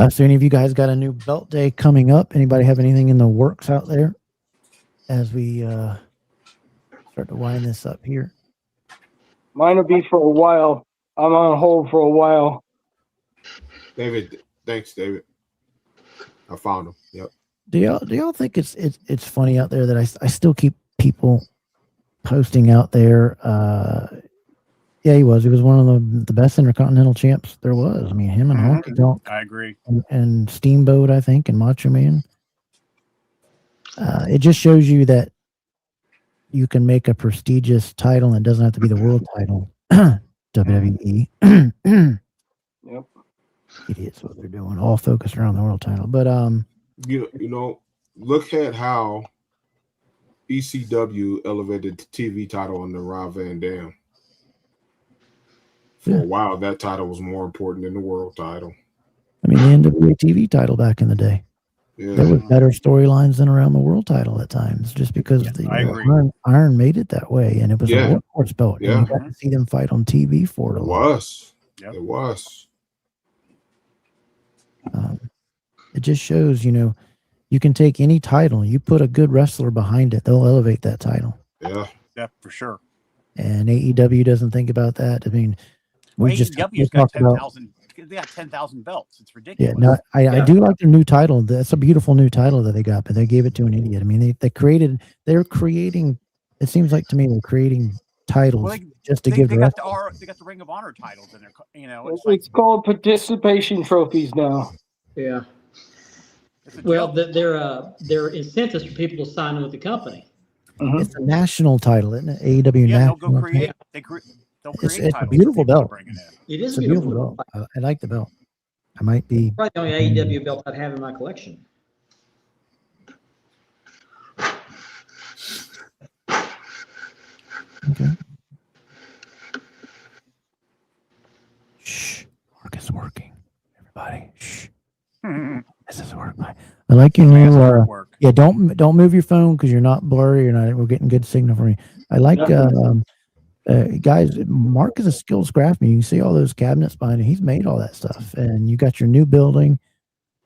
So any of you guys got a new belt day coming up? Anybody have anything in the works out there as we start to wind this up here? Mine will be for a while. I'm on hold for a while. David, thanks, David. I found him. Yep. Do y'all think it's funny out there that I still keep people posting out there? Yeah, he was one of the best Intercontinental champs there was. I mean, him and Honky Tonk. I agree. And Steamboat, I think, and Macho Man. It just shows you that you can make a prestigious title and it doesn't have to be the world title. WWE. Yep. Idiots, what they're doing. All focused around the world title. But You know, look at how ECW elevated the TV title under Rob Van Dam. For a while, that title was more important than the world title. I mean, the NWA TV title back in the day. Yeah. There was better storylines than around the world title at times, just because Iron made it that way, and it was a workhorse belt. Yeah. And you got to see them fight on TV for it. It was. Yep. It was. It just shows, you can take any title, you put a good wrestler behind it, they'll elevate that title. Yeah. Yeah, for sure. And AEW doesn't think about that. I mean, AEW's got 10,000. They got 10,000 belts. It's ridiculous. Yeah, no, I do like their new title. That's a beautiful new title that they got, but they gave it to an idiot. I mean, they're creating. It seems like to me they're creating titles just to give. They got the Ring of Honor titles in there. It's called participation trophies now. Yeah. Well, they're incentives for people to sign with the company. It's a national title, isn't it? AEW national. They'll go create. It's a beautiful belt. It is a beautiful belt. I like the belt. I might be probably the only AEW belt I'd have in my collection. Okay. Shh. Mark is working. Everybody. Shh. This is work. I like your new. Yeah, don't move your phone because you're not blurry. We're getting good signal from you. I like. Guys, Mark is a skilled craftsman. You can see all those cabinets behind him. He's made all that stuff, and you got your new building.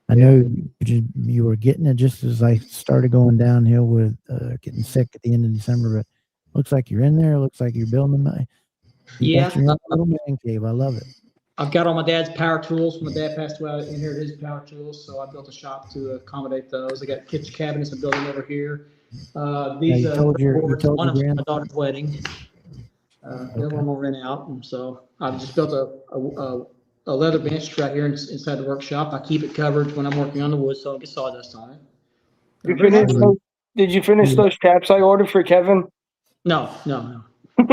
I know you were getting it just as I started going downhill with getting sick at the end of December, but looks like you're in there. Looks like you're building them. Yeah, little man cave. I love it. I've got all my dad's power tools. When my dad passed away, I inherited his power tools, so I built a shop to accommodate those. I got kitchen cabinets I'm building over here. These one of my daughter's wedding. The other one will rent out, and so I've just built a leather bench right here inside the workshop. I keep it covered when I'm working on the wood, so I get sawdust on it. Did you finish those caps I ordered for Kevin? No. They're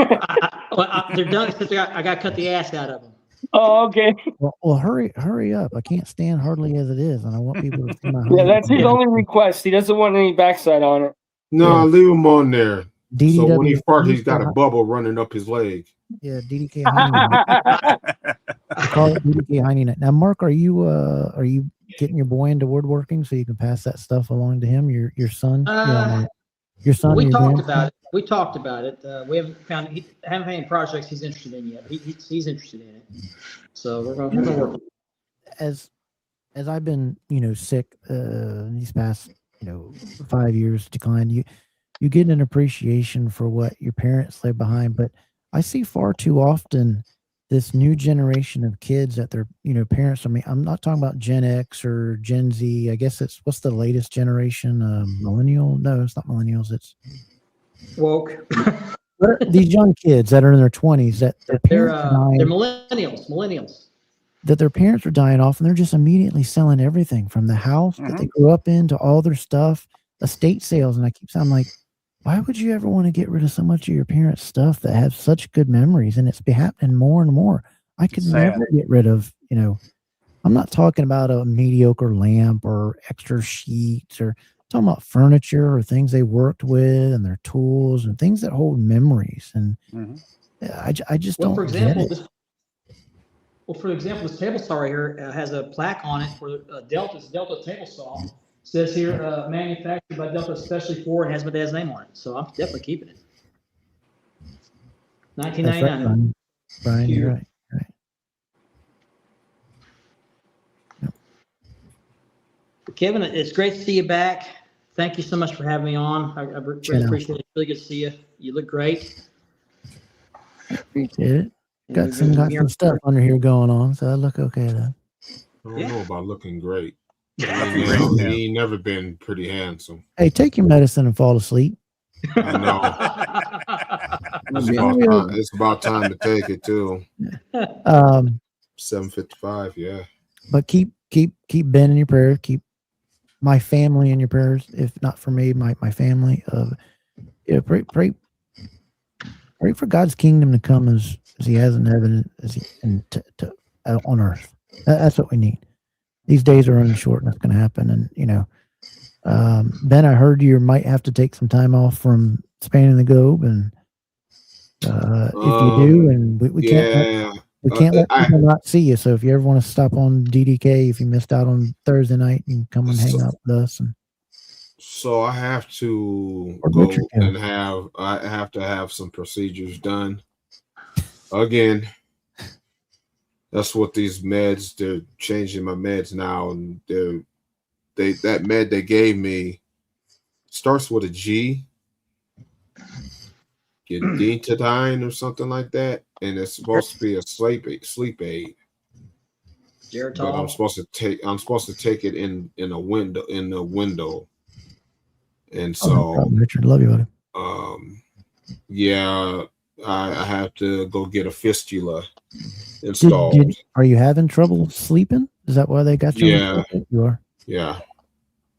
done. I got to cut the ass out of them. Oh, okay. Well, hurry up! I can't stand hardly as it is, and I want people to see my. Yeah, that's his only request. He doesn't want any backside on it. No, leave him on there. DDW, so when he farts, he's got a bubble running up his leg. Yeah, DDK Heine. Call it DDK Heine. Now, Mark, are you getting your boy into woodworking so you can pass that stuff along to him? Your son. Your son. We talked about it. We haven't found any projects he's interested in yet. He's interested in it, so we're going to work. As I've been, sick these past, 5 years decline, you get an appreciation for what your parents left behind. But I see far too often this new generation of kids that their parents. I mean, I'm not talking about Gen X or Gen Z. I guess what's the latest generation? Millennial? No, it's not millennials. It's woke. These young kids that are in their 20s that they're millennials. That their parents are dying off, and they're just immediately selling everything from the house that they grew up in to all their stuff, estate sales. And I keep saying, like, why would you ever want to get rid of so much of your parents' stuff that have such good memories? And it's been happening more and more. I could never get rid of, I'm not talking about a mediocre lamp or extra sheets, or talking about furniture or things they worked with and their tools and things that hold memories. And I just don't get it. For example, this table saw right here has a plaque on it for Delta table saw. It says here, manufactured by Delta especially for, and has my dad's name on it. So I'm definitely keeping it. 1999. Brian, you're right. Kevin, it's great to see you back. Thank you so much for having me on. I really appreciate it. Really good to see you. You look great. Appreciate it. Got some stuff under here going on, so I look okay though. I don't know about looking great. Looking great, yeah. He ain't never been pretty handsome. Hey, take your medicine and fall asleep. I know. It's about time to take it too. 7:55, yeah. But keep Ben in your prayers. Keep my family in your prayers. If not for me, my family. Pray for God's kingdom to come as He has in heaven, on earth. That's what we need. These days are running short, and that's going to happen. And Ben, I heard you might have to take some time off from spanning the globe, and if you do, and we can't. We can't let people not see you. So if you ever want to stop on DDK, if you missed out on Thursday night, you can come and hang out with us. So I have to go and I have to have some procedures done. Again, that's what these meds, they're changing my meds now. And that med they gave me starts with a G. Getidine or something like that. And it's supposed to be a sleep aid. Geritol. But I'm supposed to take it in the window. And so Richard, love you, buddy. Yeah, I have to go get a fistula installed. Are you having trouble sleeping? Is that why they got you? Yeah. You are? Yeah.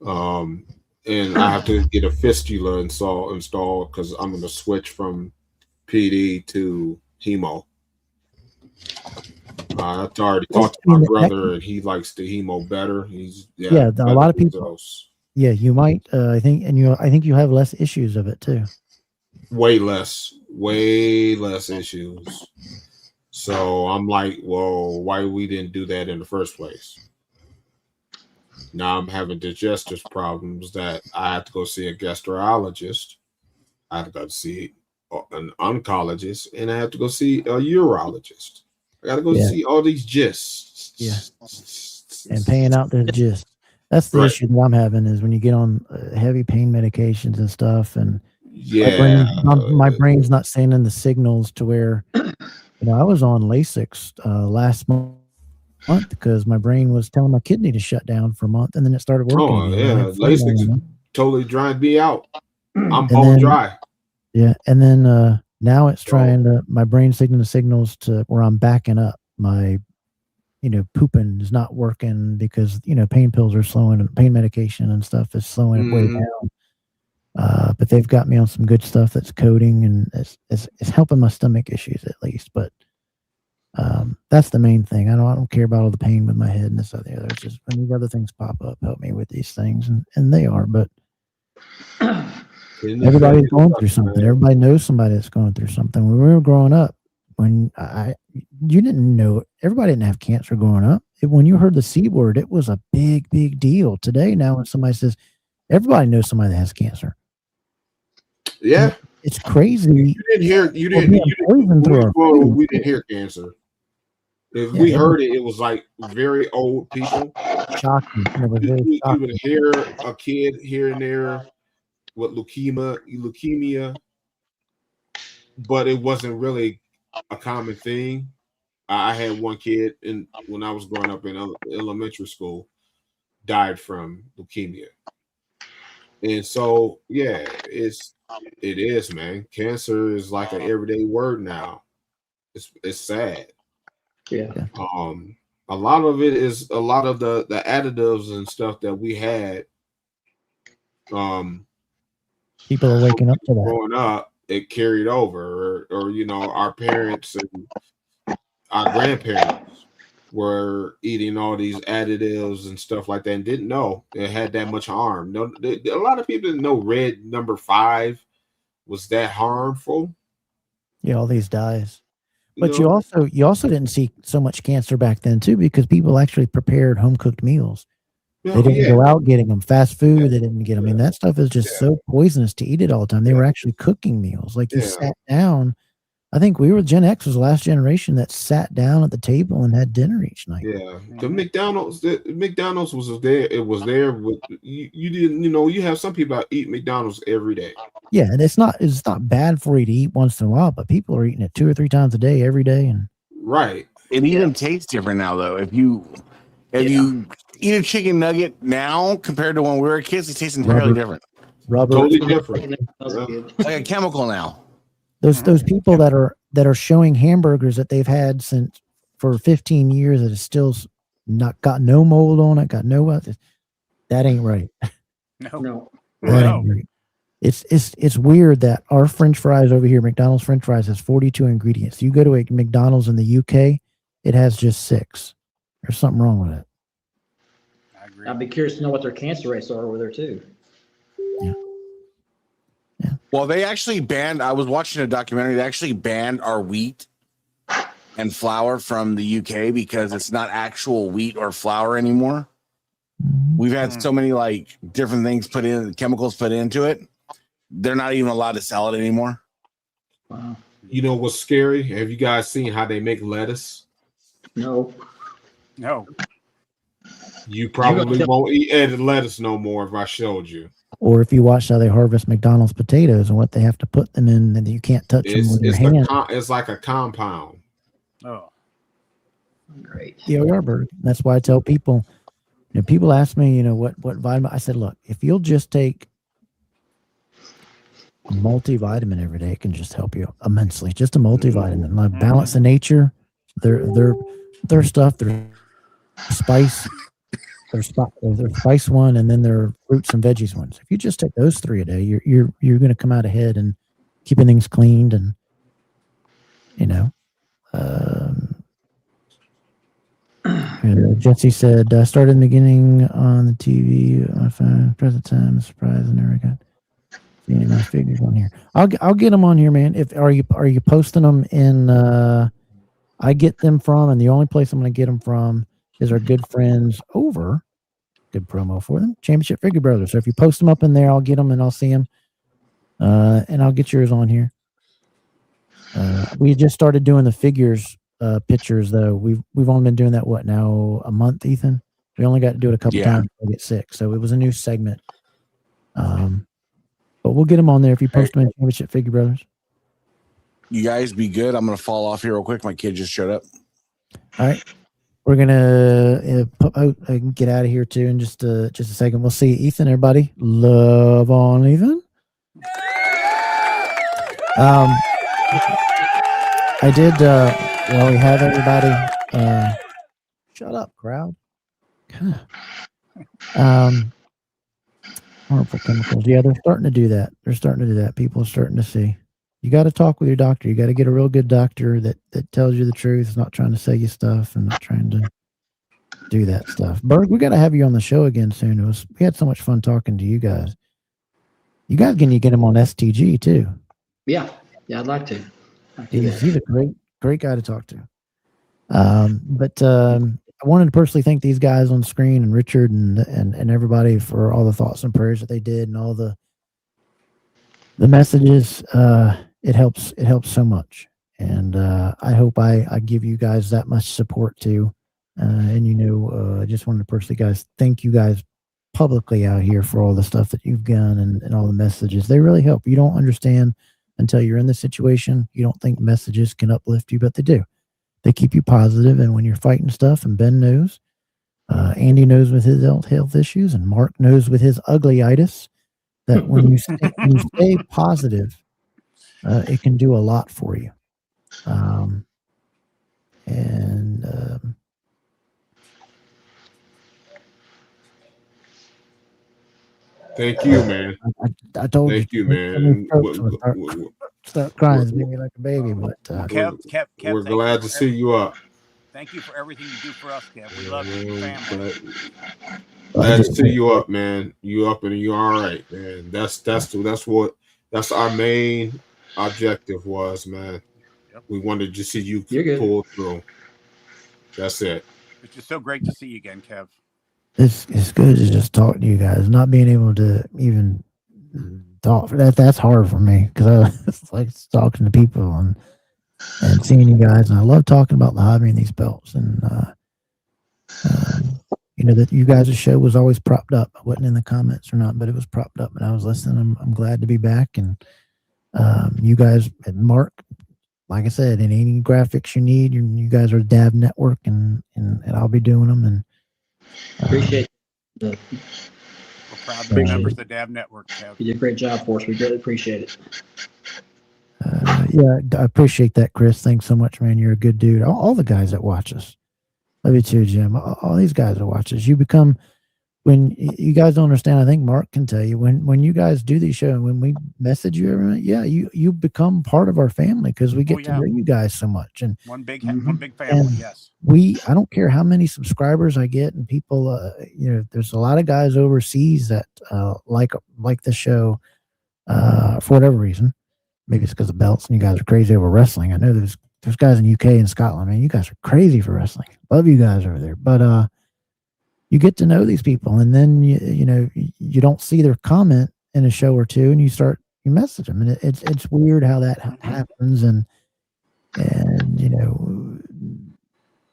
And I have to get a fistula installed because I'm going to switch from PD to hemo. I already talked to my brother, and he likes the hemo better. A lot of people. Yeah, you might. I think you have less issues of it too. Way less issues. So I'm like, well, why we didn't do that in the first place? Now I'm having digestive problems that I have to go see a gastroenterologist. I have to go see an oncologist, and I have to go see a urologist. I got to go see all these gists. Yeah. And paying out the gist. That's the issue that I'm having is when you get on heavy pain medications and stuff, and my brain's not sending the signals to where, I was on Lasix last month because my brain was telling my kidney to shut down for a month, and then it started working. Oh yeah, Lasix totally dried me out. I'm bone dry. Yeah, and then now it's trying to, my brain signaling the signals to where I'm backing up. My, pooping is not working because, pain pills are slowing, pain medication and stuff is slowing it way down. But they've got me on some good stuff that's coating, and it's helping my stomach issues at least. But that's the main thing. I don't care about all the pain with my head and this or the other. It's just when these other things pop up, help me with these things, and they are. But everybody's going through something. Everybody knows somebody that's going through something. When we were growing up, you didn't know, everybody didn't have cancer growing up. When you heard the C word, it was a big, big deal. Today, now when somebody says, everybody knows somebody that has cancer. Yeah. It's crazy. We didn't hear cancer. If we heard it, it was like very old people. Shocking. You would hear a kid here and there with leukemia, but it wasn't really a common thing. I had one kid when I was growing up in elementary school died from leukemia. And so, it is, man. Cancer is like an everyday word now. It's sad. Yeah. A lot of it is a lot of the additives and stuff that we had. People are waking up to that. Growing up, it carried over, or our parents and our grandparents were eating all these additives and stuff like that and didn't know it had that much harm. No, a lot of people didn't know red number 5 was that harmful. Yeah, all these dyes. But you also didn't see so much cancer back then too, because people actually prepared home cooked meals. They didn't go out getting them. Fast food, they didn't get them. I mean, that stuff is just so poisonous to eat it all the time. They were actually cooking meals. Like you sat down I think we were Gen X was the last generation that sat down at the table and had dinner each night. Yeah, the McDonald's was there. It was there with you didn't, you have some people that eat McDonald's every day. Yeah, and it's not bad for you to eat once in a while, but people are eating it 2 or 3 times a day, every day, and Right. It even tastes different now, though. If you eat a chicken nugget now compared to when we were kids, it tastes entirely different. Totally different. Like a chemical now. Those people that are showing hamburgers that they've had for 15 years that is still not got no mold on it, got no other, that ain't right. No. That ain't right. It's weird that our French fries over here, McDonald's French fries, has 42 ingredients. You go to a McDonald's in the UK, it has just 6. There's something wrong with it. I agree. I'd be curious to know what their cancer rates are over there too. Yeah. Well, they actually banned. I was watching a documentary. They actually banned our wheat and flour from the UK because it's not actual wheat or flour anymore. We've had so many like different things put in, chemicals put into it. They're not even allowed to sell it anymore. Wow. You know what's scary? Have you guys seen how they make lettuce? No. You probably won't eat edited lettuce no more if I showed you. Or if you watch how they harvest McDonald's potatoes and what they have to put them in, and you can't touch them with your hand. It's like a compound. Oh, Great. Yeah, we are, Bert. That's why I tell people. People ask me, what vitamin. I said, look, if you'll just take a multivitamin every day, it can just help you immensely. Just a multivitamin, like Balance in Nature, their stuff, their spice, their spice one, and then their fruits and veggies ones. If you just take those 3 a day, you're going to come out ahead and keeping things cleaned, and Jesse said, started in the beginning on the TV. I find present time is surprising. There we go. Seeing nice figures on here. I'll get them on here, man. Are you posting them in? I get them from, and the only place I'm going to get them from is our good friends over. Good promo for them, Championship Figure Brothers. So if you post them up in there, I'll get them and I'll see them, and I'll get yours on here. We just started doing the figures pictures though. We've only been doing that a month, Ethan. We only got to do it a couple times before I get sick, so it was a new segment. But we'll get them on there if you post them in Championship Figure Brothers. You guys be good. I'm gonna fall off here real quick. My kid just showed up. All right, we're gonna get out of here too in just a second. We'll see you, Ethan. Everybody, love on Ethan. I did. Well, we have everybody. Shut up, crowd. Harmful chemicals. Yeah, they're starting to do that. People are starting to see. You got to talk with your doctor. You got to get a real good doctor that tells you the truth. Is not trying to sell you stuff and not trying to do that stuff. Berg, we got to have you on the show again soon. We had so much fun talking to you guys. You guys can get him on STG too. Yeah, I'd like to. He's a great guy to talk to. But I wanted to personally thank these guys on screen and Richard and everybody for all the thoughts and prayers that they did and all the messages. It helps so much, and I hope I give you guys that much support too. And I just wanted to personally, guys, thank you guys publicly out here for all the stuff that you've done and all the messages. They really help. You don't understand until you're in the situation. You don't think messages can uplift you, but they do. They keep you positive, and when you're fighting stuff, and Ben knows, Andy knows with his health issues, and Mark knows with his uglyitis, that when you stay positive, it can do a lot for you. Thank you, man. I told Thank you, you, man. Start crying, it's making me like a baby, but Kev, We're glad to see you up. Thank you for everything you do for us, Kev. We love you, family. Glad to see you up, man. You up and you all right, man. That's our main objective was, man. Yep. We wanted to see you pull through. That's it. It's just so great to see you again, Kev. It's good to just talk to you guys. Not being able to even talk, that's hard for me because I like talking to people, and and seeing you guys. And I love talking about the hobby and these belts. And you know that you guys' show was always propped up. I wasn't in the comments or not, but it was propped up, and I was listening. I'm glad to be back. And you guys, Mark, like I said, any graphics you need, you guys are Dab Network, and I'll be doing them. And Appreciate it. We're proud to be members of the Dab Network, Kev. You did a great job for us. We really appreciate it. Yeah, I appreciate that, Chris. Thanks so much, man. You're a good dude. All the guys that watch us. Love you too, Jim. All these guys that watch us. You become, when you guys don't understand, I think Mark can tell you, when you guys do these shows, when we message you every night, yeah, you become part of our family because we get to know you guys so much. And one big family, yes. I don't care how many subscribers I get, and people, you know, there's a lot of guys overseas that like the show for whatever reason. Maybe it's because of belts, and you guys are crazy over wrestling. I know there's guys in UK and Scotland. Man, you guys are crazy for wrestling. Love you guys over there, but you get to know these people, and then you know you don't see their comment in a show or two, and you message them, and it's weird how that happens, and you know,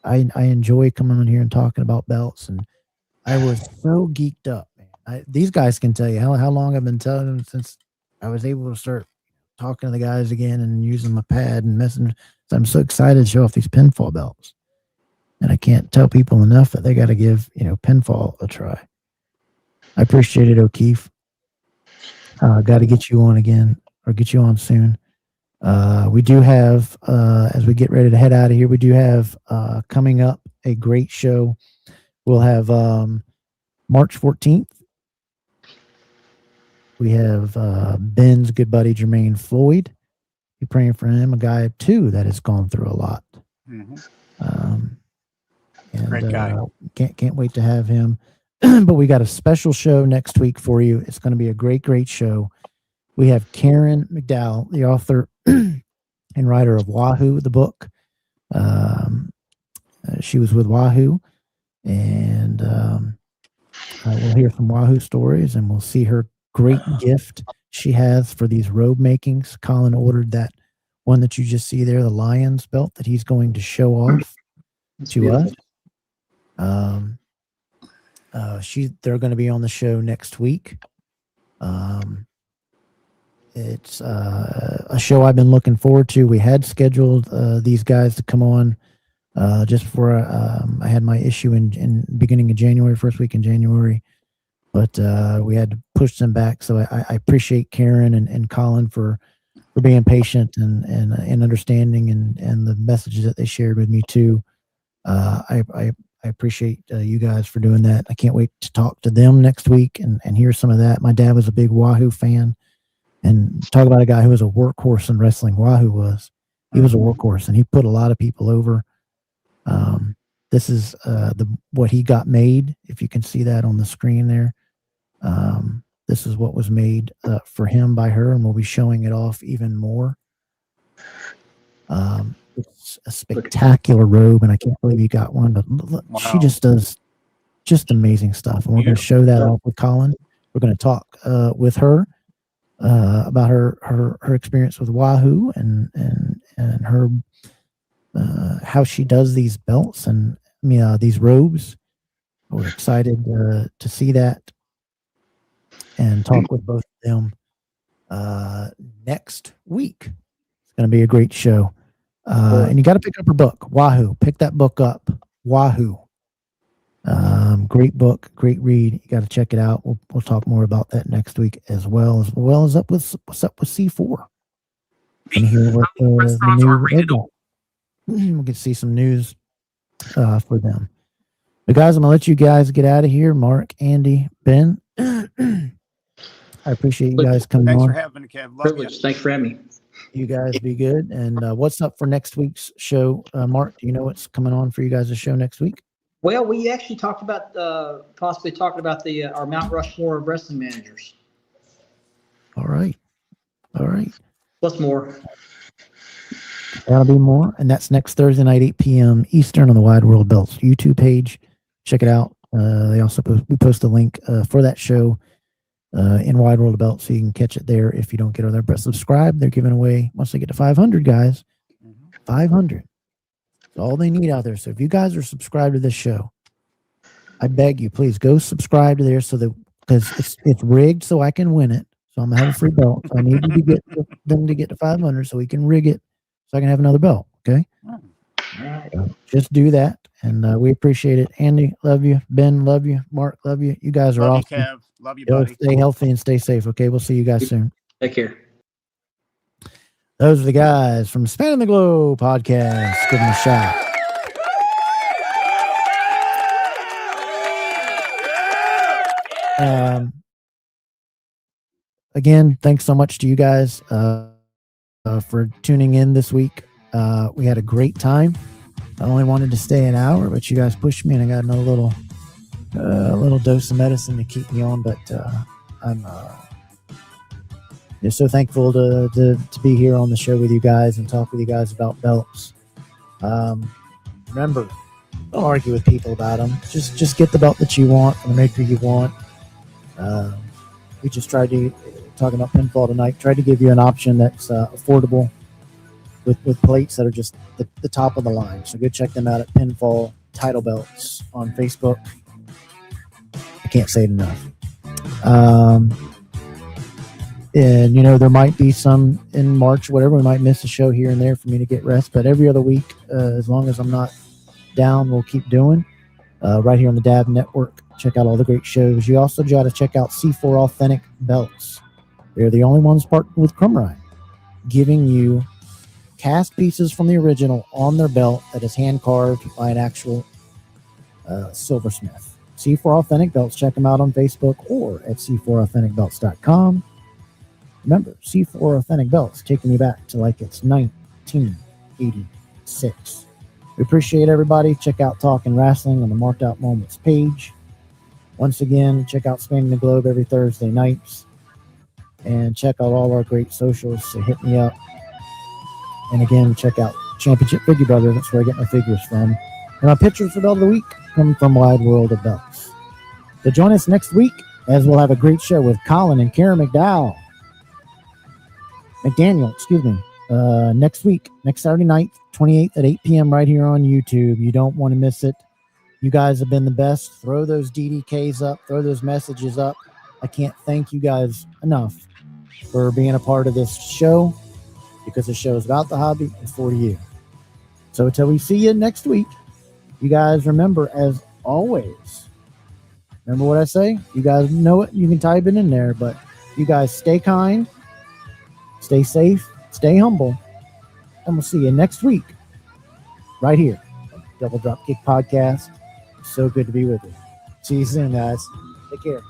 I enjoy coming on here and talking about belts, and I was so geeked up, man. These guys can tell you how long I've been telling them since I was able to start talking to the guys again and using my pad and messaging. So I'm so excited to show off these pinfall belts. And I can't tell people enough that they got to give, you know, pinfall a try. I appreciate it, O'Keefe. Got to get you on again, or get you on soon. We do have, as we get ready to head out of here, we do have coming up a great show. We'll have March 14th. We have Ben's good buddy Jermaine Floyd. Be praying for him, a guy too that has gone through a lot. And, great guy. Can't wait to have him. But we got a special show next week for you. It's going to be a great show. We have Karen McDowell, the author and writer of Wahoo, the book. She was with Wahoo, and we'll hear some Wahoo stories, and we'll see her great gift she has for these robe makings. Colin ordered that one that you just see there, the Lions belt that he's going to show off to us. They're going to be on the show next week. It's a show I've been looking forward to. We had scheduled these guys to come on just before I had my issue in beginning of January, first week in January. But we had to push them back. So I appreciate Karen and Colin for being patient and understanding and the messages that they shared with me too. I appreciate you guys for doing that. I can't wait to talk to them next week and hear some of that. My dad was a big Wahoo fan, and talk about a guy who was a workhorse in wrestling. Wahoo was. He was a workhorse, and he put a lot of people over. This is what he got made. If you can see that on the screen there. This is what was made for him by her, and we'll be showing it off even more. It's a spectacular robe, and I can't believe he got one, but look, she just does just amazing stuff. And we're going to show that off with Colin. We're going to talk with her about her experience with Wahoo and her how she does these belts and these robes. We're excited to see that and talk with both of them next week. It's going to be a great show. And you got to pick up her book, Wahoo. Pick that book up, Wahoo. Great book, great read. You got to check it out. We'll talk more about that next week as well as what's up with C4. And hear what the news they got. We'll get to see some news for them. But guys, I'm gonna let you guys get out of here. Mark, Andy, Ben. I appreciate you guys coming on. Thanks for having me, Kev. Privilege. Thanks for having me. You guys be good. And what's up for next week's show? Mark, do you know what's coming on for you guys' show next week? Well, we actually talked about possibly talking about our Mount Rushmore of wrestling managers. All right. Plus more. That'll be more. And that's next Thursday night, 8 p.m. Eastern on the Wide World Belts YouTube page. Check it out. They also we post a link for that show in Wide World of Belts, so you can catch it there if you don't get over there. But subscribe. They're giving away, once they get to 500 guys, 500. That's all they need out there. So if you guys are subscribed to this show, I beg you, please go subscribe to there so that, because it's rigged so I can win it. So I'm gonna have a free belt. So I need you to get them to get to 500 so we can rig it so I can have another belt. Okay. Just do that. And we appreciate it. Andy, love you. Ben, love you. Mark, love you. You guys are Love awesome. you, Kev. Love you, buddy. Stay healthy and stay safe. Okay. We'll see you guys soon. Take care. Those are the guys from Spanning the Globe podcast. Give them a shot. Again, thanks so much to you guys for tuning in this week. We had a great time. I only wanted to stay an hour, but you guys pushed me, and I got another little dose of medicine to keep me on. But I'm just so thankful to be here on the show with you guys and talk with you guys about belts. Remember, don't argue with people about them. Just get the belt that you want from the maker you want. We just tried to, talking about Pinfall tonight, tried to give you an option that's affordable with plates that are just the top of the line. So go check them out at Pinfall Title Belts on Facebook. I can't say it enough. And, there might be some in March, whatever. We might miss a show here and there for me to get rest. But every other week, as long as I'm not down, we'll keep doing. Right here on the DAB Network. Check out all the great shows. You also got to check out C4 Authentic Belts. They're the only ones partnered with Crumrine, giving you cast pieces from the original on their belt that is hand carved by an actual silversmith. C4 Authentic Belts. Check them out on Facebook or at c4authenticbelts.com. Remember, C4 Authentic Belts, taking me back to like it's 1986. We appreciate everybody. Check out Talking Wrestling on the Marked Out Moments page. Once again, check out Spanning the Globe every Thursday nights. And check out all our great socials. So hit me up. And again, check out Championship Figure Brother. That's where I get my figures from. And my pictures for Belt of the Week come from Wide World of Belts. So join us next week as we'll have a great show with Colin and Karen McDaniel, next week, next Saturday night, 28th at 8 p.m. right here on YouTube. You don't want to miss it. You guys have been the best. Throw those DDKs up. Throw those messages up. I can't thank you guys enough for being a part of this show, because the show is about the hobby and for you. So until we see you next week, you guys remember, as always, remember what I say? You guys know it. You can type it in there, but you guys stay kind, stay safe, stay humble, and we'll see you next week right here on Double Dropkick Podcast. So good to be with you. See you soon, guys. Take care.